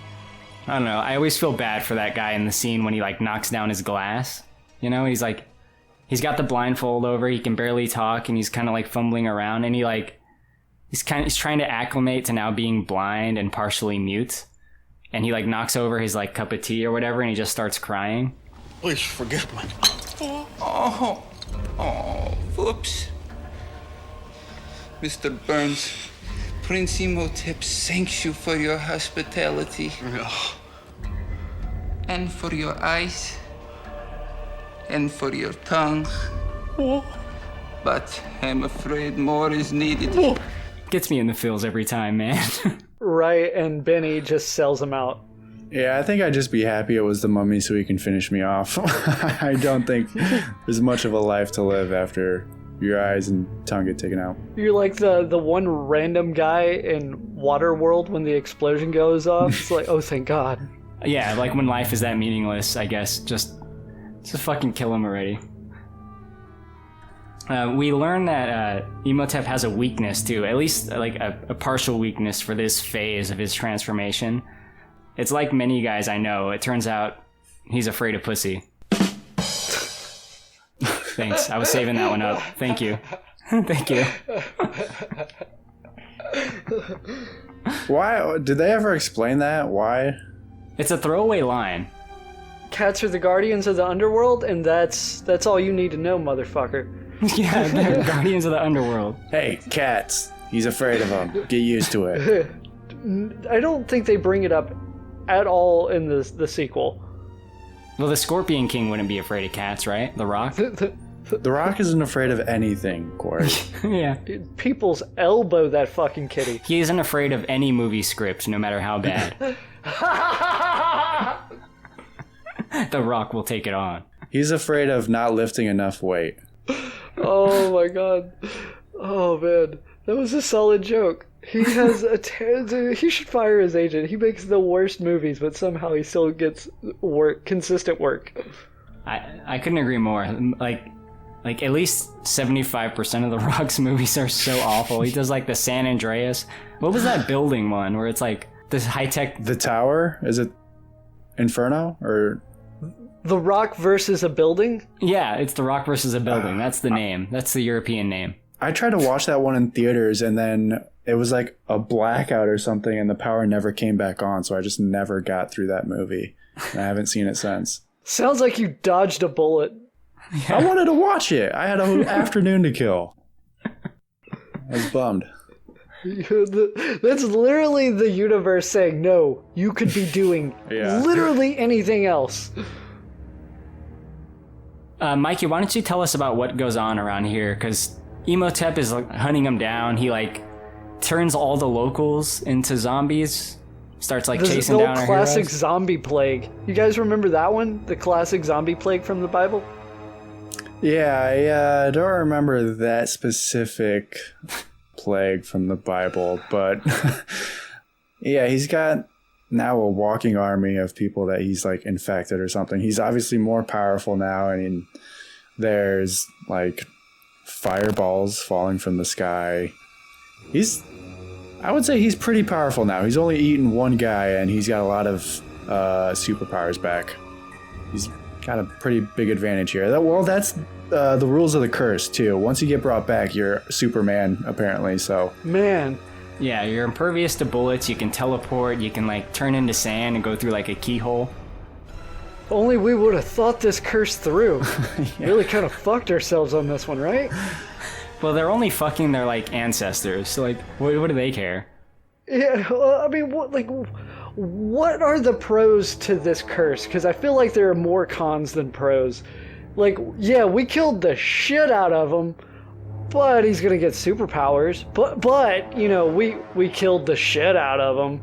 B: I don't know. I always feel bad for that guy in the scene when he like knocks down his glass. You know, he's got the blindfold over, he can barely talk, and he's kind of like fumbling around, and he's trying to acclimate to now being blind and partially mute. And he like knocks over his like cup of tea or whatever, and he just starts crying.
J: Please forgive me.
F: Oh, whoops. Mr. Burns, Prince Imhotep thanks you for your hospitality. And for your eyes. And for your tongue. But I'm afraid more is needed.
B: Gets me in the feels every time, man.
C: Right, and Beni just sells him out.
D: Yeah, I think I'd just be happy it was the mummy so he can finish me off. I don't think there's much of a life to live after your eyes and tongue get taken out.
C: You're like the one random guy in Waterworld when the explosion goes off. It's like, oh, thank God.
B: Yeah, like when life is that meaningless, I guess. Just fucking kill him already. We learn that Imhotep has a weakness too, at least like a partial weakness for this phase of his transformation. It's like many guys I know, it turns out he's afraid of pussy. Thanks, I was saving that one up. Thank you. Thank you.
D: Why? Did they ever explain that? Why?
B: It's a throwaway line.
C: Cats are the guardians of the underworld, and that's all you need to know, motherfucker.
B: Yeah, they're guardians of the underworld.
D: Hey, cats. He's afraid of them. Get used to it.
C: I don't think they bring it up at all in the sequel.
B: Well, the Scorpion King wouldn't be afraid of cats, right? The Rock?
D: The Rock isn't afraid of anything, Corey.
B: Yeah.
C: People's elbow that fucking kitty.
B: He isn't afraid of any movie script, no matter how bad. The Rock will take it on.
D: He's afraid of not lifting enough weight.
C: Oh my God. Oh man. That was a solid joke. He has he should fire his agent. He makes the worst movies, but somehow he still gets consistent work.
B: I couldn't agree more. Like at least 75% of the Rock's movies are so awful. He does like the San Andreas. What was that building one where it's like this high-tech...
D: The Tower? Is it Inferno? Or...
C: The Rock versus a building?
B: Yeah, it's The Rock versus a building. That's the name. That's the European name.
D: I tried to watch that one in theaters, and then it was like a blackout or something, and the power never came back on, so I just never got through that movie. And I haven't seen it since.
C: Sounds like you dodged a bullet.
D: Yeah. I wanted to watch it. I had a whole afternoon to kill. I was bummed.
C: That's literally the universe saying, no, you could be doing literally anything else.
B: Mikey, why don't you tell us about what goes on around here? Because Imhotep is like hunting him down. He like turns all the locals into zombies. Starts like chasing down our heroes.
C: The classic zombie plague. You guys remember that one? The classic zombie plague from the Bible?
D: Yeah, I don't remember that specific plague from the Bible, but yeah, he's got now a walking army of people that he's like infected or something. He's obviously more powerful now. I mean, there's like fireballs falling from the sky. I would say he's pretty powerful now. He's only eaten one guy and he's got a lot of superpowers back. He's got a pretty big advantage here. Well, that's the rules of the curse too. Once you get brought back, you're Superman apparently, so.
C: Man.
B: Yeah, you're impervious to bullets, you can teleport, you can like turn into sand and go through like a keyhole.
C: Only we would have thought this curse through. Yeah. Really kind of fucked ourselves on this one, right?
B: Well, they're only fucking their like ancestors, so like, what do they care?
C: Yeah, well, I mean, what are the pros to this curse? Because I feel like there are more cons than pros. Like, yeah, we killed the shit out of him, but he's gonna get superpowers. But you know, we killed the shit out of him.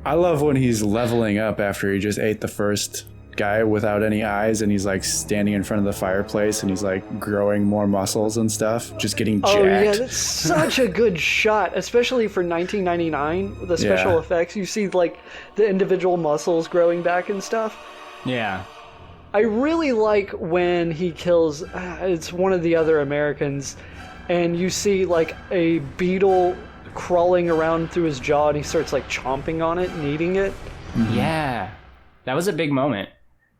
D: I love when he's leveling up after he just ate the first guy without any eyes, and he's like standing in front of the fireplace and he's like growing more muscles and stuff, just getting jacked.
C: Oh yeah, that's such a good shot, especially for 1999 with the special effects. You see like the individual muscles growing back and stuff.
B: Yeah.
C: I really like when he kills, it's one of the other Americans, and you see like a beetle crawling around through his jaw and he starts like chomping on it and eating it.
B: Yeah. That was a big moment.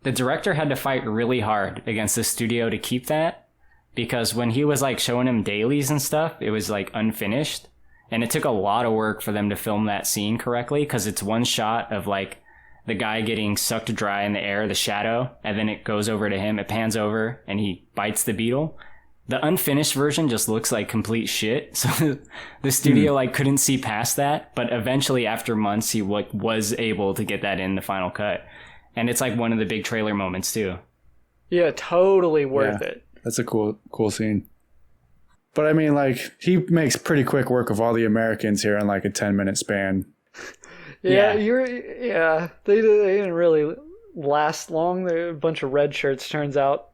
B: The director had to fight really hard against the studio to keep that, because when he was like showing him dailies and stuff, it was like unfinished, and it took a lot of work for them to film that scene correctly, because it's one shot of like the guy getting sucked dry in the air, the shadow, and then it goes over to him, it pans over, and he bites the beetle. The unfinished version just looks like complete shit, so the studio like couldn't see past that, but eventually after months he was able to get that in the final cut. And it's like one of the big trailer moments too.
C: Yeah, totally worth it.
D: That's a cool scene. But I mean, like, he makes pretty quick work of all the Americans here in like a 10-minute span.
C: They didn't really last long. They're a bunch of red shirts, turns out.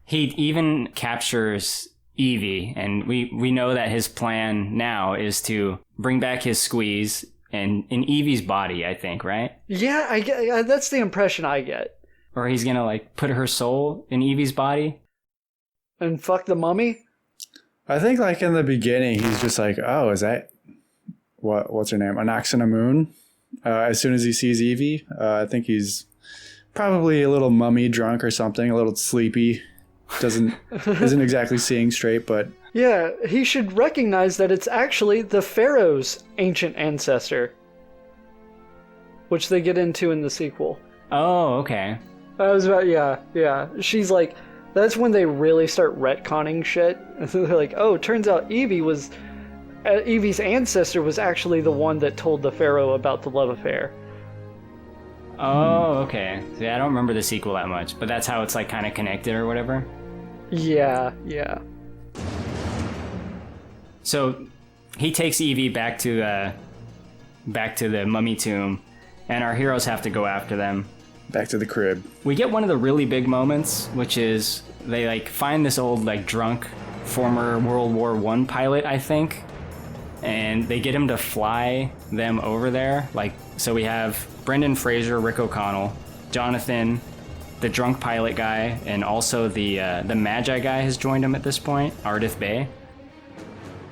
B: He even captures Evie, and we know that his plan now is to bring back his squeeze and in Evie's body, I think, right?
C: Yeah, that's the impression I get.
B: Or he's gonna like put her soul in Evie's body
C: and fuck the mummy.
D: I think like in the beginning he's just like, oh, is that what's her name, Anaxinamoon? As soon as he sees Evie, I think he's probably a little mummy drunk or something, a little sleepy, isn't exactly seeing straight, but
C: yeah, he should recognize that it's actually the Pharaoh's ancient ancestor, which they get into in the sequel.
B: Oh, okay.
C: I was about, yeah. She's like, that's when they really start retconning shit. And so they're like, oh, turns out Evie's ancestor was actually the one that told the Pharaoh about the love affair.
B: Oh, okay. Yeah, I don't remember the sequel that much, but that's how it's like kind of connected or whatever.
C: Yeah.
B: So he takes Evie back to the mummy tomb, and our heroes have to go after them.
D: Back to the crib.
B: We get one of the really big moments, which is they like find this old like drunk former World War I pilot, I think, and they get him to fly them over there. Like, so we have Brendan Fraser, Rick O'Connell, Jonathan, the drunk pilot guy, and also the Magi guy has joined him at this point, Ardith Bay.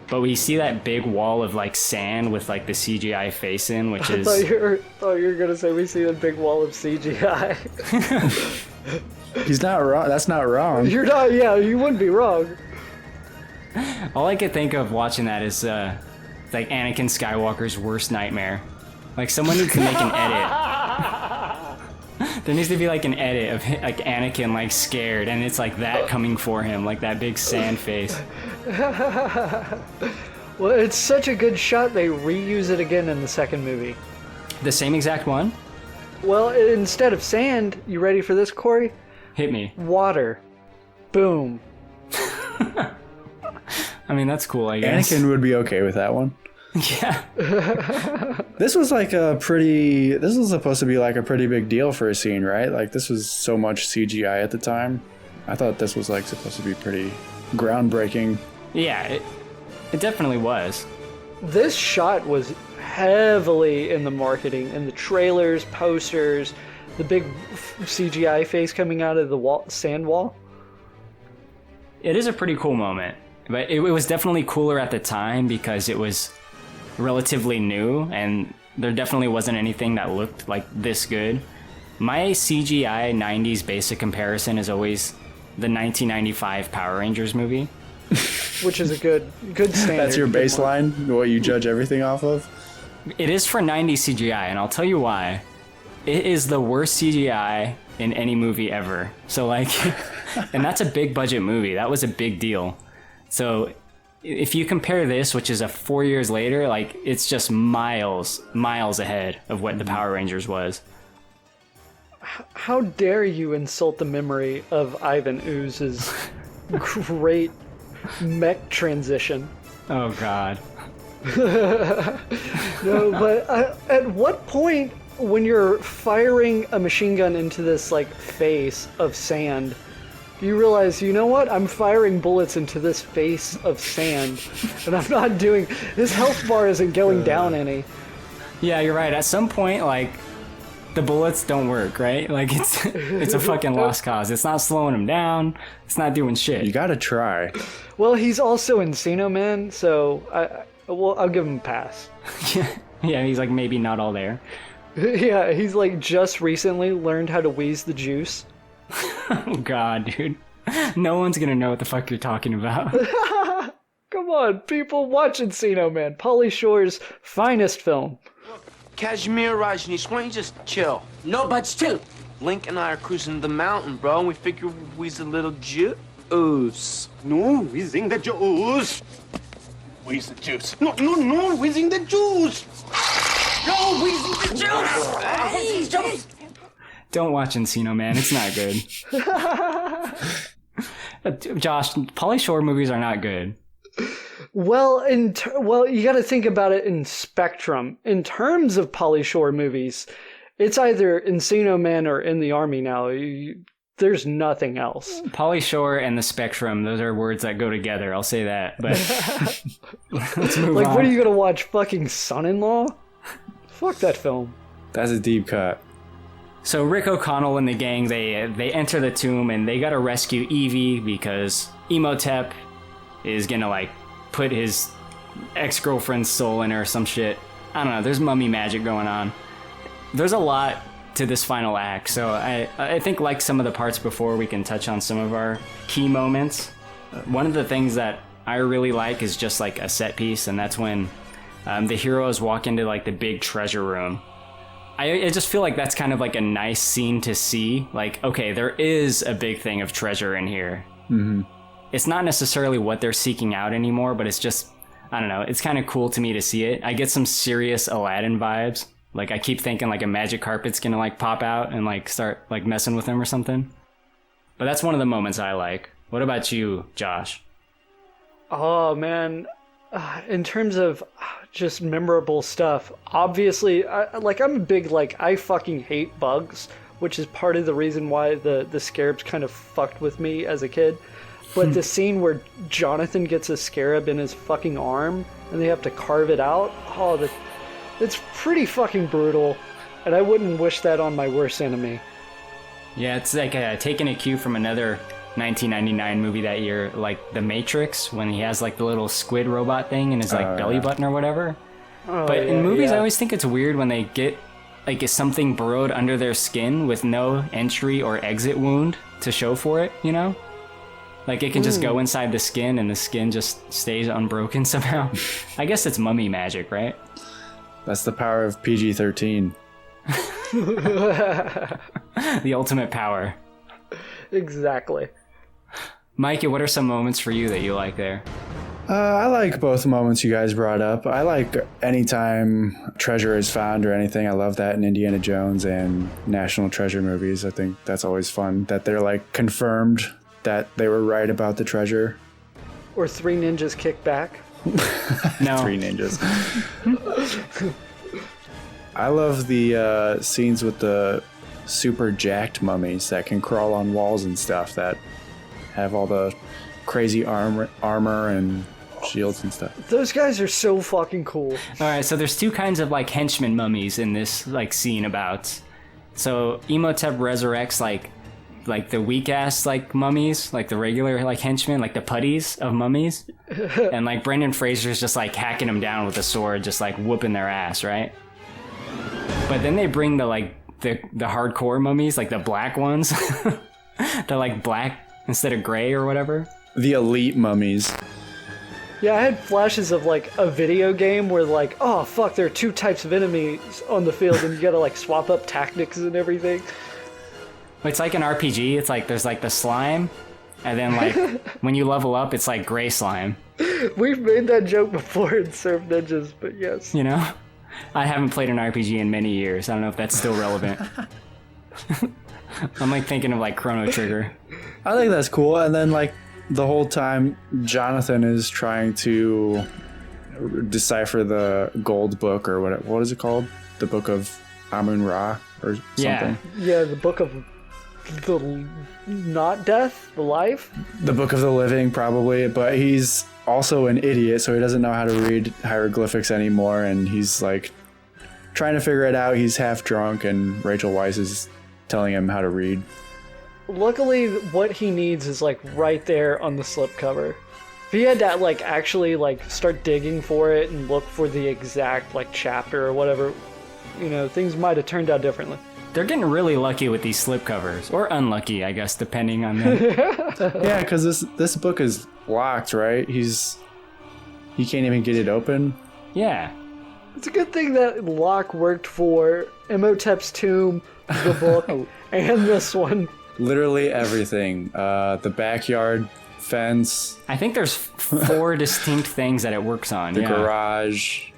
B: But we see that big wall of like sand with like the CGI face in, which is.
C: I thought you were gonna say we see a big wall of CGI.
D: He's not wrong. That's not wrong.
C: You're not. Yeah, you wouldn't be wrong.
B: All I could think of watching that is like Anakin Skywalker's worst nightmare. Like someone needs to make an edit. There needs to be like an edit of like Anakin like scared, and it's like that coming for him, like that big sand face.
C: Well, it's such a good shot, they reuse it again in the second movie.
B: The same exact one?
C: Well, instead of sand, you ready for this, Corey?
B: Hit me.
C: Water. Boom.
B: I mean, that's cool, I guess.
D: Anakin would be okay with that one.
B: Yeah.
D: This was supposed to be like a pretty big deal for a scene, right? Like this was so much CGI at the time. I thought this was like supposed to be pretty groundbreaking.
B: Yeah, it definitely was.
C: This shot was heavily in the marketing, in the trailers, posters, the big CGI face coming out of the sand wall.
B: It is a pretty cool moment, but it was definitely cooler at the time because it was relatively new and there definitely wasn't anything that looked like this good. My CGI 90s basic comparison is always the 1995 Power Rangers movie.
C: Which is a good standard.
D: That's your baseline, what you judge everything off of?
B: It is for 90s CGI, and I'll tell you why. It is the worst CGI in any movie ever. So like, and that's a big budget movie. That was a big deal. So if you compare this, which is a 4 years later, like it's just miles ahead of what the Power Rangers was.
C: How dare you insult the memory of Ivan Ooze's great mech transition?
B: Oh God.
C: No, but at what point, when you're firing a machine gun into this like face of sand, you realize, you know what? I'm firing bullets into this face of sand, and I'm not doing. His health bar isn't going down any.
B: Yeah, you're right. At some point, like, the bullets don't work, right? Like, it's a fucking lost cause. It's not slowing him down. It's not doing shit.
D: You gotta try.
C: Well, he's also Encino Man, so I'll give him a pass.
B: Yeah, he's like maybe not all there.
C: Yeah, he's like just recently learned how to wheeze the juice.
B: Oh god, dude. No one's gonna know what the fuck you're talking about.
C: Come on, people, watch Encino Man, Pauly Shore's finest film.
G: Kashmir, Rajneesh, why don't you just chill? No, but still. Link and I are cruising the mountain, bro, and we figure we's a little juice.
J: No, whizzing the juice.
G: Wheeze the juice. No, whizzing the juice. No, whizzing the juice.
B: Don't watch Encino Man. It's not good. Josh, Pauly Shore movies are not good.
C: Well, you got to think about it in spectrum. In terms of Pauly Shore movies, it's either Encino Man or In the Army now. There's nothing else.
B: Pauly Shore and the spectrum, those are words that go together. I'll say that. But let's move on.
C: What are you going to watch? Fucking Son-in-Law? Fuck that film.
D: That's a deep cut.
B: So Rick O'Connell and the gang, they enter the tomb and they gotta rescue Evie because Imhotep is gonna like put his ex-girlfriend's soul in her or some shit. I don't know, there's mummy magic going on. There's a lot to this final act, so I think like some of the parts before, we can touch on some of our key moments. One of the things that I really like is just like a set piece, and that's when the heroes walk into like the big treasure room. I just feel like that's kind of like a nice scene to see. Like, okay, there is a big thing of treasure in here.
D: Mm-hmm.
B: It's not necessarily what they're seeking out anymore, but it's just, I don't know, it's kind of cool to me to see it. I get some serious Aladdin vibes. Like, I keep thinking like a magic carpet's gonna like pop out and like start like messing with him or something. But that's one of the moments I like. What about you, Josh?
C: Oh, man. In terms of just memorable stuff, obviously, I'm a big, I fucking hate bugs, which is part of the reason why the scarabs kind of fucked with me as a kid. But the scene where Jonathan gets a scarab in his fucking arm and they have to carve it out, it's pretty fucking brutal, and I wouldn't wish that on my worst enemy.
B: Yeah, it's like taking a cue from another 1999 movie that year, like The Matrix, when he has like the little squid robot thing in his like belly button or whatever. But in movies, I always think it's weird when they get like something burrowed under their skin with no entry or exit wound to show for it, you know? Like it can just go inside the skin and the skin just stays unbroken somehow. I guess it's mummy magic, right?
D: That's the power of PG-13.
B: The ultimate power.
C: Exactly.
B: Mikey, what are some moments for you that you like there?
D: I like both moments you guys brought up. I like anytime treasure is found or anything. I love that in Indiana Jones and National Treasure movies. I think that's always fun that they're like confirmed that they were right about the treasure.
C: Or Three Ninjas Kick Back.
B: No.
D: Three Ninjas. I love the scenes with the super jacked mummies that can crawl on walls and stuff, that have all the crazy armor and shields and stuff.
C: Those guys are so fucking cool.
B: Alright, so there's two kinds of like henchmen mummies in this like scene about. So Imhotep resurrects like the weak ass like mummies, like the regular like henchmen, like the putties of mummies. And like Brendan Fraser's just like hacking them down with a sword, just like whooping their ass, right? But then they bring the like the hardcore mummies, like the black ones. They're like black instead of gray or whatever.
D: The elite mummies.
C: Yeah, I had flashes of like a video game where like, oh fuck, there are two types of enemies on the field and you gotta like swap up tactics and everything.
B: It's like an RPG. It's like there's like the slime, and then like when you level up, it's like gray slime.
C: We've made that joke before in Surf Ninjas, but yes.
B: You know? I haven't played an RPG in many years. I don't know if that's still relevant. I'm like thinking of like Chrono Trigger.
D: I think that's cool. And then like the whole time Jonathan is trying to decipher the gold book or what is it called? The Book of Amun-Ra or something.
C: Yeah, the Book of the not death, the life.
D: The Book of the Living, probably. But he's also an idiot, so he doesn't know how to read hieroglyphics anymore, and he's like trying to figure it out. He's half drunk, and Rachel Weisz is telling him how to read.
C: Luckily, what he needs is like right there on the slipcover. If he had to like actually like start digging for it and look for the exact like chapter or whatever, you know, things might have turned out differently.
B: They're getting really lucky with these slipcovers, or unlucky, I guess, depending on the.
D: Yeah, because this book is locked, right? He can't even get it open.
B: Yeah.
C: It's a good thing that lock worked for Imhotep's tomb, the book, and this one.
D: Literally everything. The backyard fence.
B: I think there's 4 distinct things that it works on.
D: The garage.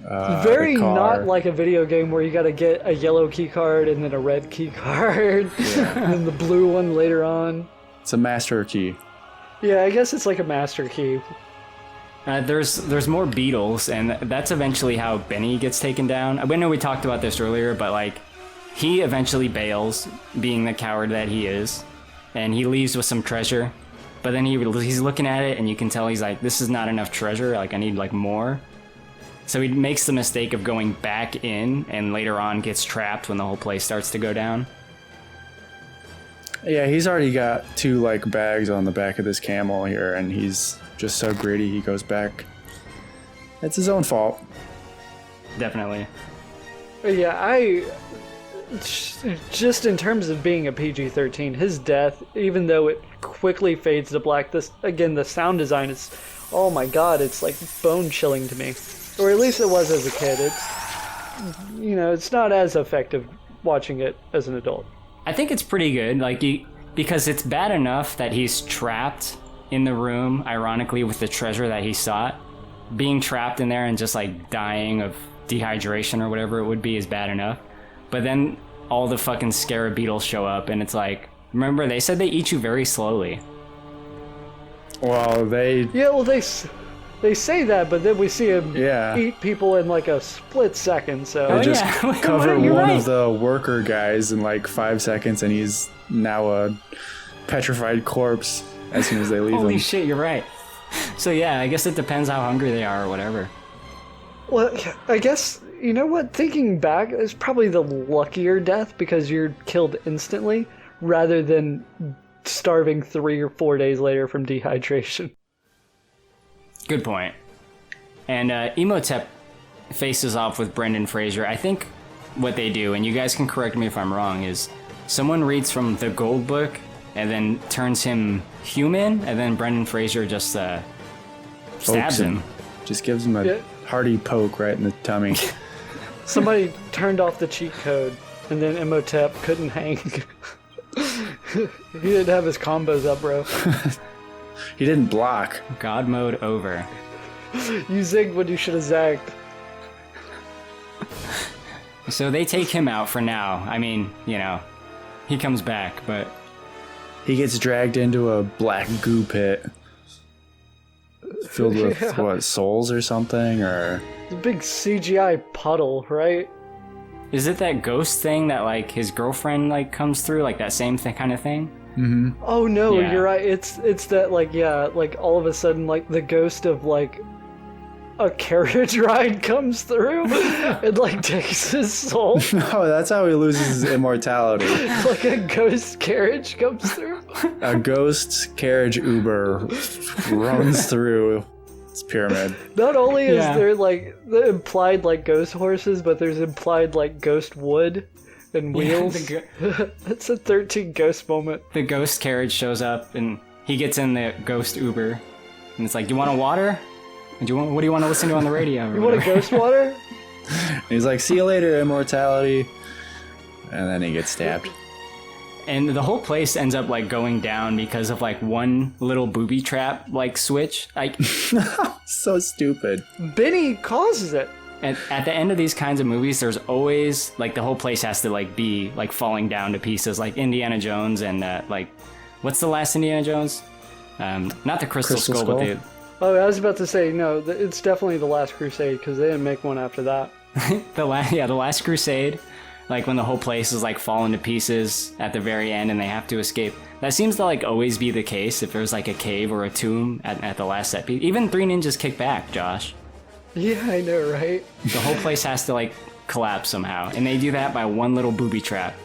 C: Very
D: the car.
C: not like a video game where you gotta get a yellow key card and then a red key card, and then the blue one later on.
D: It's a master key.
C: Yeah, I guess it's like a master key.
B: There's more beetles, and that's eventually how Beni gets taken down. I know we talked about this earlier, but like, he eventually bails, being the coward that he is, and he leaves with some treasure. But then he's looking at it, and you can tell he's like, this is not enough treasure. Like, I need like more. So he makes the mistake of going back in, and later on gets trapped when the whole place starts to go down.
D: Yeah, he's already got 2 like bags on the back of this camel here, and he's just so greedy he goes back. It's his own fault.
B: Definitely.
C: Yeah, just in terms of being a PG-13, his death, even though it quickly fades to black, the sound design is, oh my god, it's like bone-chilling to me. Or at least it was as a kid. It's not as effective watching it as an adult.
B: I think it's pretty good, because it's bad enough that he's trapped in the room, ironically, with the treasure that he sought. Being trapped in there and just like dying of dehydration or whatever it would be is bad enough. But then all the fucking scarab beetles show up, and it's like, remember, they said they eat you very slowly.
D: Well,
C: they say that, but then we see him eat people in like a split second. So
D: they just cover one of the worker guys in like 5 seconds, and he's now a petrified corpse as soon as they leave him.
B: Holy shit, you're right. So yeah, I guess it depends how hungry they are or whatever.
C: Well, I guess, you know what? Thinking back, it's probably the luckier death because you're killed instantly rather than starving 3 or 4 days later from dehydration.
B: Good point. And Imhotep faces off with Brendan Fraser. I think what they do, and you guys can correct me if I'm wrong, is someone reads from the Gold Book and then turns him human, and then Brendan Fraser just stabs him.
D: Just gives him a hearty poke right in the tummy.
C: Somebody turned off the cheat code, and then Imhotep couldn't hang. He didn't have his combos up, bro.
D: He didn't block.
B: God mode over.
C: You zigged when you should have zagged.
B: So they take him out for now. I mean, he comes back, but...
D: He gets dragged into a black goo pit. Filled with, what, souls or something? Or
C: the big CGI puddle, right?
B: Is it that ghost thing that, like, his girlfriend, like, comes through? Like, that same kind of thing?
D: Mm-hmm.
C: Oh, no, You're right. It's that, like, like, all of a sudden, like, the ghost of, like, a carriage ride comes through and, like, takes his soul.
D: No, that's how he loses his immortality.
C: Like a ghost carriage comes through.
D: A ghost carriage Uber runs through this pyramid.
C: Not only is there, like, the implied, like, ghost horses, but there's implied, like, ghost wood and wheels. That's a 13 ghost moment.
B: The ghost carriage shows up, and he gets in the ghost Uber, and it's like, "Do you want a water? What do you want to listen to on the radio?"
C: You want a ghost water?
D: He's like, "See you later, immortality," and then he gets stabbed.
B: And the whole place ends up like going down because of like one little booby trap like switch. Like,
D: so stupid.
C: Beni causes it.
B: And at the end of these kinds of movies, there's always like the whole place has to like be like falling down to pieces, like Indiana Jones and like, what's the last Indiana Jones? Not the Crystal Skull, but
C: Oh, I was about to say, no, it's definitely The Last Crusade, because they didn't make one after that.
B: The Last Crusade, like when the whole place is like falling to pieces at the very end and they have to escape. That seems to like always be the case if there's like a cave or a tomb at the last set piece. Even Three Ninjas Kick Back, Josh.
C: Yeah, I know, right?
B: The whole place has to like collapse somehow, and they do that by one little booby trap.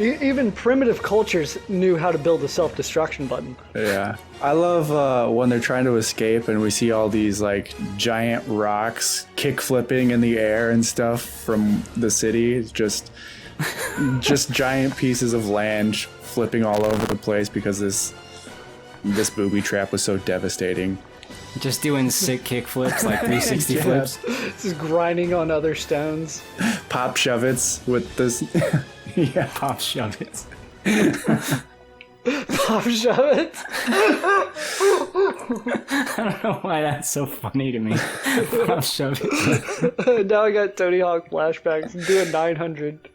C: Even primitive cultures knew how to build a self-destruction button.
D: Yeah. I love when they're trying to escape and we see all these like giant rocks kick flipping in the air and stuff from the city. It's just giant pieces of land flipping all over the place because this booby trap was so devastating.
B: Just doing sick kick flips, like 360 flips.
C: Just grinding on other stones.
D: Pop shove-its with this...
B: Yeah, pop shove-its.
C: Pop shove-its?
B: I don't know why that's so funny to me. Pop shove-its.
C: Now I got Tony Hawk flashbacks. I'm doing 900.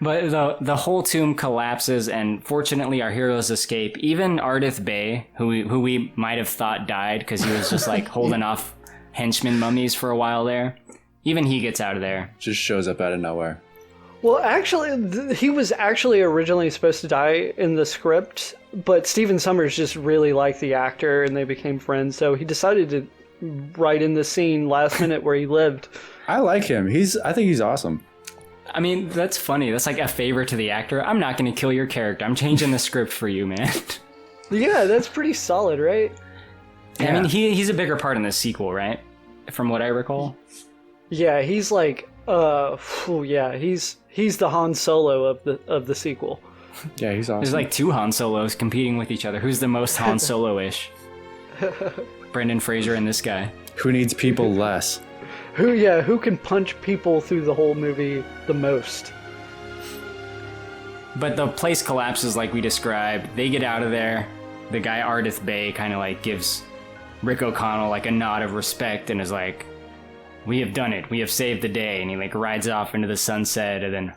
B: But the whole tomb collapses, and fortunately our heroes escape. Even Ardith Bey, who we might have thought died because he was just like holding off henchman mummies for a while there, even he gets out of there.
D: Just shows up out of nowhere.
C: Well, actually, he was actually originally supposed to die in the script, but Stephen Sommers just really liked the actor, and they became friends, so he decided to write in the scene last minute where he lived.
D: I like him. I think he's awesome.
B: I mean, that's funny. That's like a favor to the actor. I'm not going to kill your character. I'm changing the script for you, man.
C: Yeah, that's pretty solid, right?
B: Yeah. I mean, he's a bigger part in the sequel, right? From what I recall.
C: Yeah, he's like, he's the Han Solo of the sequel.
D: Yeah, he's awesome.
B: There's like two Han Solos competing with each other. Who's the most Han Solo-ish? Brendan Fraser and this guy.
D: Who needs people less?
C: Who can punch people through the whole movie the most?
B: But the place collapses like we described. They get out of there. The guy Ardith Bey kind of like gives Rick O'Connell like a nod of respect and is like, "We have done it. We have saved the day." And he like rides off into the sunset, and then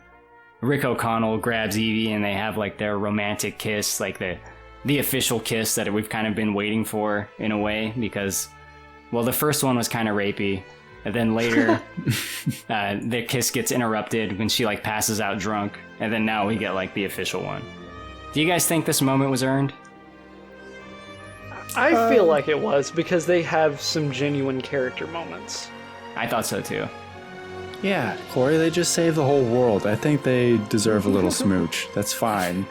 B: Rick O'Connell grabs Evie and they have like their romantic kiss, like the official kiss that we've kind of been waiting for in a way, because, well, the first one was kind of rapey. And then later, the kiss gets interrupted when she like passes out drunk. And then now we get like the official one. Do you guys think this moment was earned?
C: I feel like it was, because they have some genuine character moments.
B: I thought so too.
D: Yeah, Corey, they just saved the whole world. I think they deserve a little smooch. That's fine.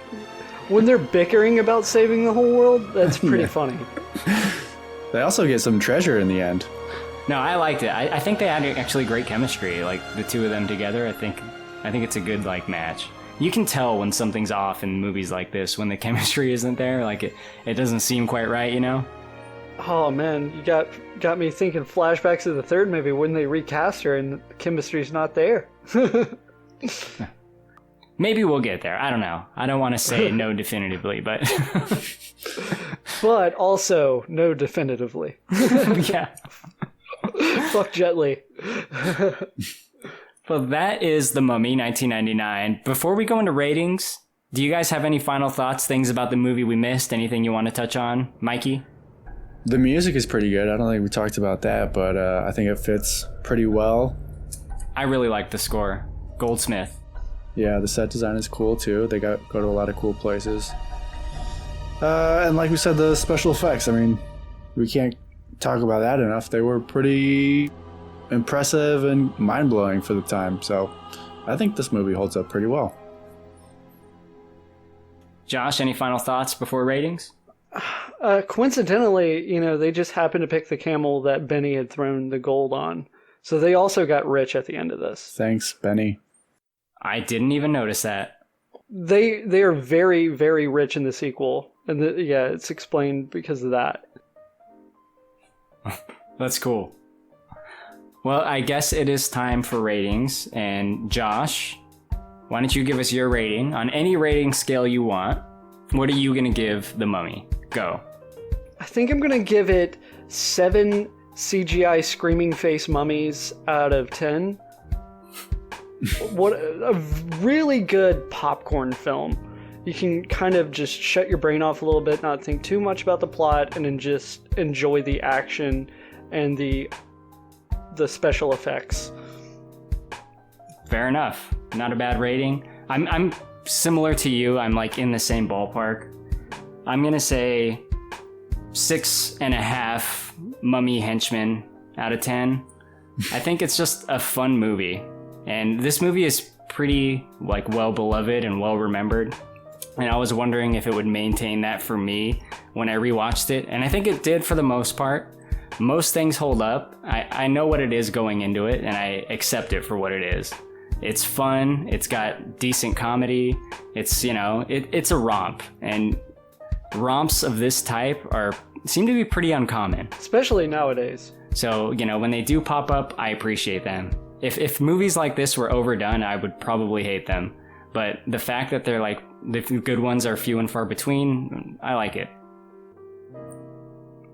C: When they're bickering about saving the whole world, that's pretty funny.
D: They also get some treasure in the end.
B: No, I liked it. I think they had actually great chemistry, like the two of them together. I think it's a good like match. You can tell when something's off in movies like this when the chemistry isn't there. Like it doesn't seem quite right, you know?
C: Oh man, you got me thinking flashbacks of the third movie when they recast her and the chemistry's not there.
B: Maybe we'll get there. I don't know. I don't want to say no definitively, but
C: but also no definitively.
B: Yeah.
C: Fuck Jet Li.
B: Well, that is The Mummy, 1999. Before we go into ratings, do you guys have any final thoughts, things about the movie we missed? Anything you want to touch on? Mikey?
D: The music is pretty good. I don't think we talked about that, but I think it fits pretty well.
B: I really like the score. Goldsmith.
D: Yeah, the set design is cool too. They go to a lot of cool places. And like we said, the special effects, I mean, we can't talk about that enough. They were pretty impressive and mind-blowing for the time, so I think this movie holds up pretty well.
B: Josh, any final thoughts before ratings?
C: Coincidentally, they just happened to pick the camel that Beni had thrown the gold on, so they also got rich at the end of this.
D: Thanks, Beni.
B: I didn't even notice that.
C: They are very, very rich in the sequel, and it's explained because of that.
B: That's cool. Well, I guess it is time for ratings. And Josh, why don't you give us your rating on any rating scale you want? What are you going to give The Mummy? Go.
C: I think I'm going to give it 7 CGI screaming face mummies out of 10. What a really good popcorn film. you can kind of just shut your brain off a little bit, not think too much about the plot, and then just enjoy the action and the special effects.
B: Fair enough. Not a bad rating. I'm similar to you. I'm like in the same ballpark. I'm gonna say 6.5 mummy henchmen out of 10. I think it's just a fun movie, and this movie is pretty like well beloved and well remembered. And I was wondering if it would maintain that for me when I rewatched it, and I think it did for the most part. Most things hold up. I know what it is going into it, and I accept it for what it is. It's fun. It's got decent comedy. It's, you know, it's a romp, and romps of this type seem to be pretty uncommon,
C: especially nowadays. So,
B: you know, when they do pop up, I appreciate them. If movies like this were overdone, I would probably hate them. But the fact that they're like the good ones are few and far between, I like it.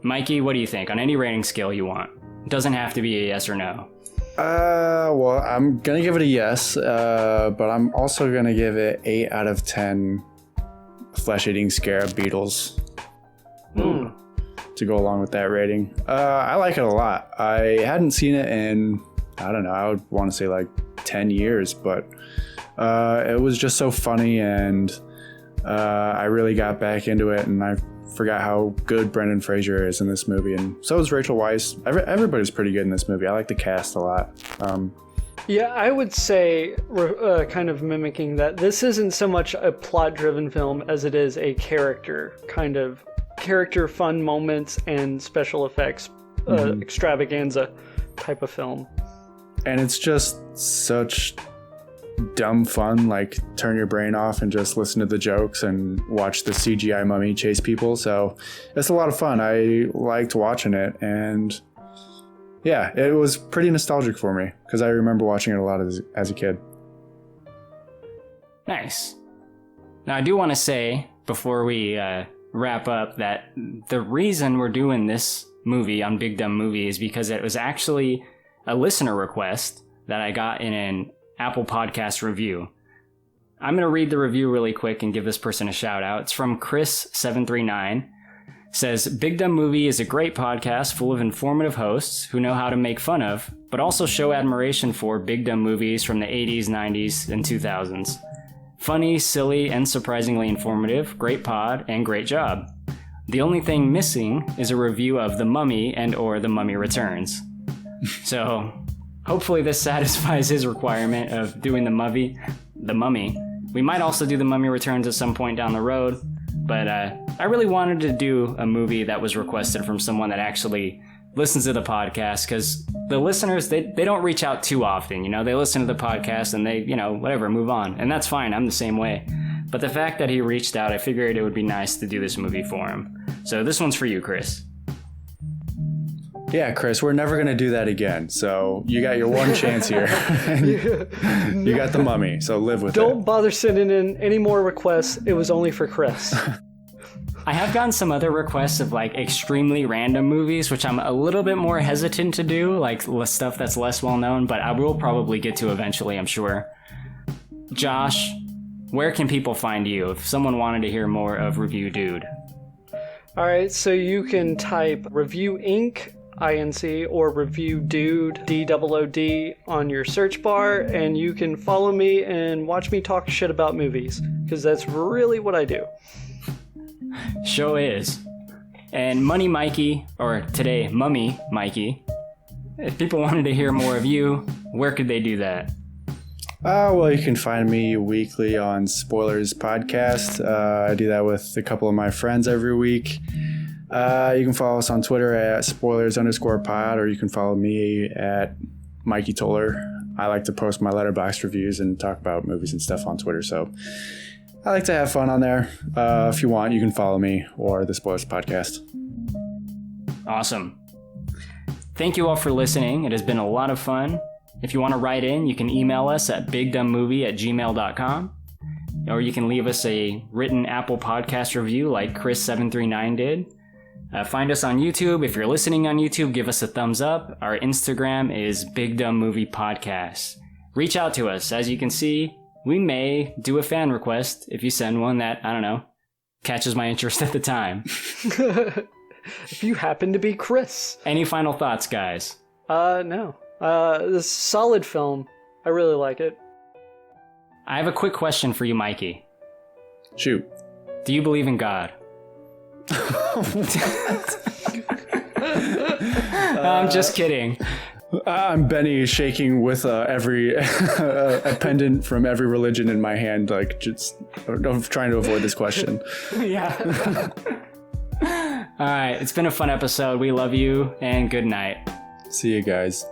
B: Mikey, what do you think on any rating scale you want? It doesn't have to be a yes or no.
D: Well, I'm gonna give it a yes, but I'm also gonna give it 8 out of 10 flesh-eating scarab beetles to go along with that rating. I like it a lot. I hadn't seen it in, I don't know, I would want to say like 10 years, but it was just so funny, and I really got back into it, and I forgot how good Brendan Fraser is in this movie, and so is Rachel Weisz. Everybody's pretty good in this movie. I like the cast a lot.
C: Yeah, I would say, kind of mimicking that, this isn't so much a plot-driven film as it is a character fun moments and special effects extravaganza type of film.
D: And it's just such dumb fun, like turn your brain off and just listen to the jokes and watch the CGI mummy chase people. So it's a lot of fun. I liked watching it, and yeah, it was pretty nostalgic for me because I remember watching it a lot as a kid.
B: Nice. Now I do want to say before we wrap up that the reason we're doing this movie on Big Dumb Movie is because it was actually a listener request that I got in an Apple Podcast review. I'm going to read the review really quick and give this person a shout out. It's from Chris739. Says, Big Dumb Movie is a great podcast full of informative hosts who know how to make fun of, but also show admiration for big dumb movies from the 80s, 90s, and 2000s. Funny, silly, and surprisingly informative, great pod, and great job. The only thing missing is a review of The Mummy and or The Mummy Returns. So, hopefully this satisfies his requirement of doing The Mummy. We might also do The Mummy Returns at some point down the road, but I really wanted to do a movie that was requested from someone that actually listens to the podcast, because the listeners, they don't reach out too often, you know? They listen to the podcast and they, you know, whatever, move on. And that's fine, I'm the same way. But the fact that he reached out, I figured it would be nice to do this movie for him. So this one's for you, Chris.
D: Yeah, Chris, we're never going to do that again. So you got your one chance here. You got The Mummy, so live with it.
C: Don't bother sending in any more requests. It was only for Chris.
B: I have gotten some other requests of like extremely random movies, which I'm a little bit more hesitant to do, like stuff that's less well known, but I will probably get to eventually, I'm sure. Josh, where can people find you if someone wanted to hear more of Review Dude?
C: All right, so you can type Review Inc. INC or Review Dude DOOD on your search bar, and you can follow me and watch me talk shit about movies, because that's really what I do.
B: Sure is. And Money Mikey, or today Mummy Mikey, if people wanted to hear more of you, where could they do that?
D: Well, you can find me weekly on Spoilers Podcast. I do that with a couple of my friends every week. You can follow us on Twitter at spoilers_pod, or you can follow me at Mikey Toller. I like to post my Letterboxd reviews and talk about movies and stuff on Twitter, so I like to have fun on there. If you want, you can follow me or the Spoilers Podcast.
B: Awesome. Thank you all for listening. It has been a lot of fun. If you want to write in, you can email us at bigdumbmovie@gmail.com, or you can leave us a written Apple Podcast review like Chris739 did. Find us on YouTube. If you're listening on YouTube, give us a thumbs up. Our Instagram is Big Dumb Movie Podcast. Reach out to us. As you can see, we may do a fan request if you send one that, I don't know, catches my interest at the time.
C: If you happen to be Chris.
B: Any final thoughts, guys?
C: No. This is a solid film. I really like it.
B: I have a quick question for you, Mikey.
D: Shoot.
B: Do you believe in God? I'm just kidding.
D: I'm Benny, shaking with every a pendant from every religion in my hand, like just trying to avoid this question.
B: Yeah. All right, it's been a fun episode. We love you, and good night.
D: See you guys.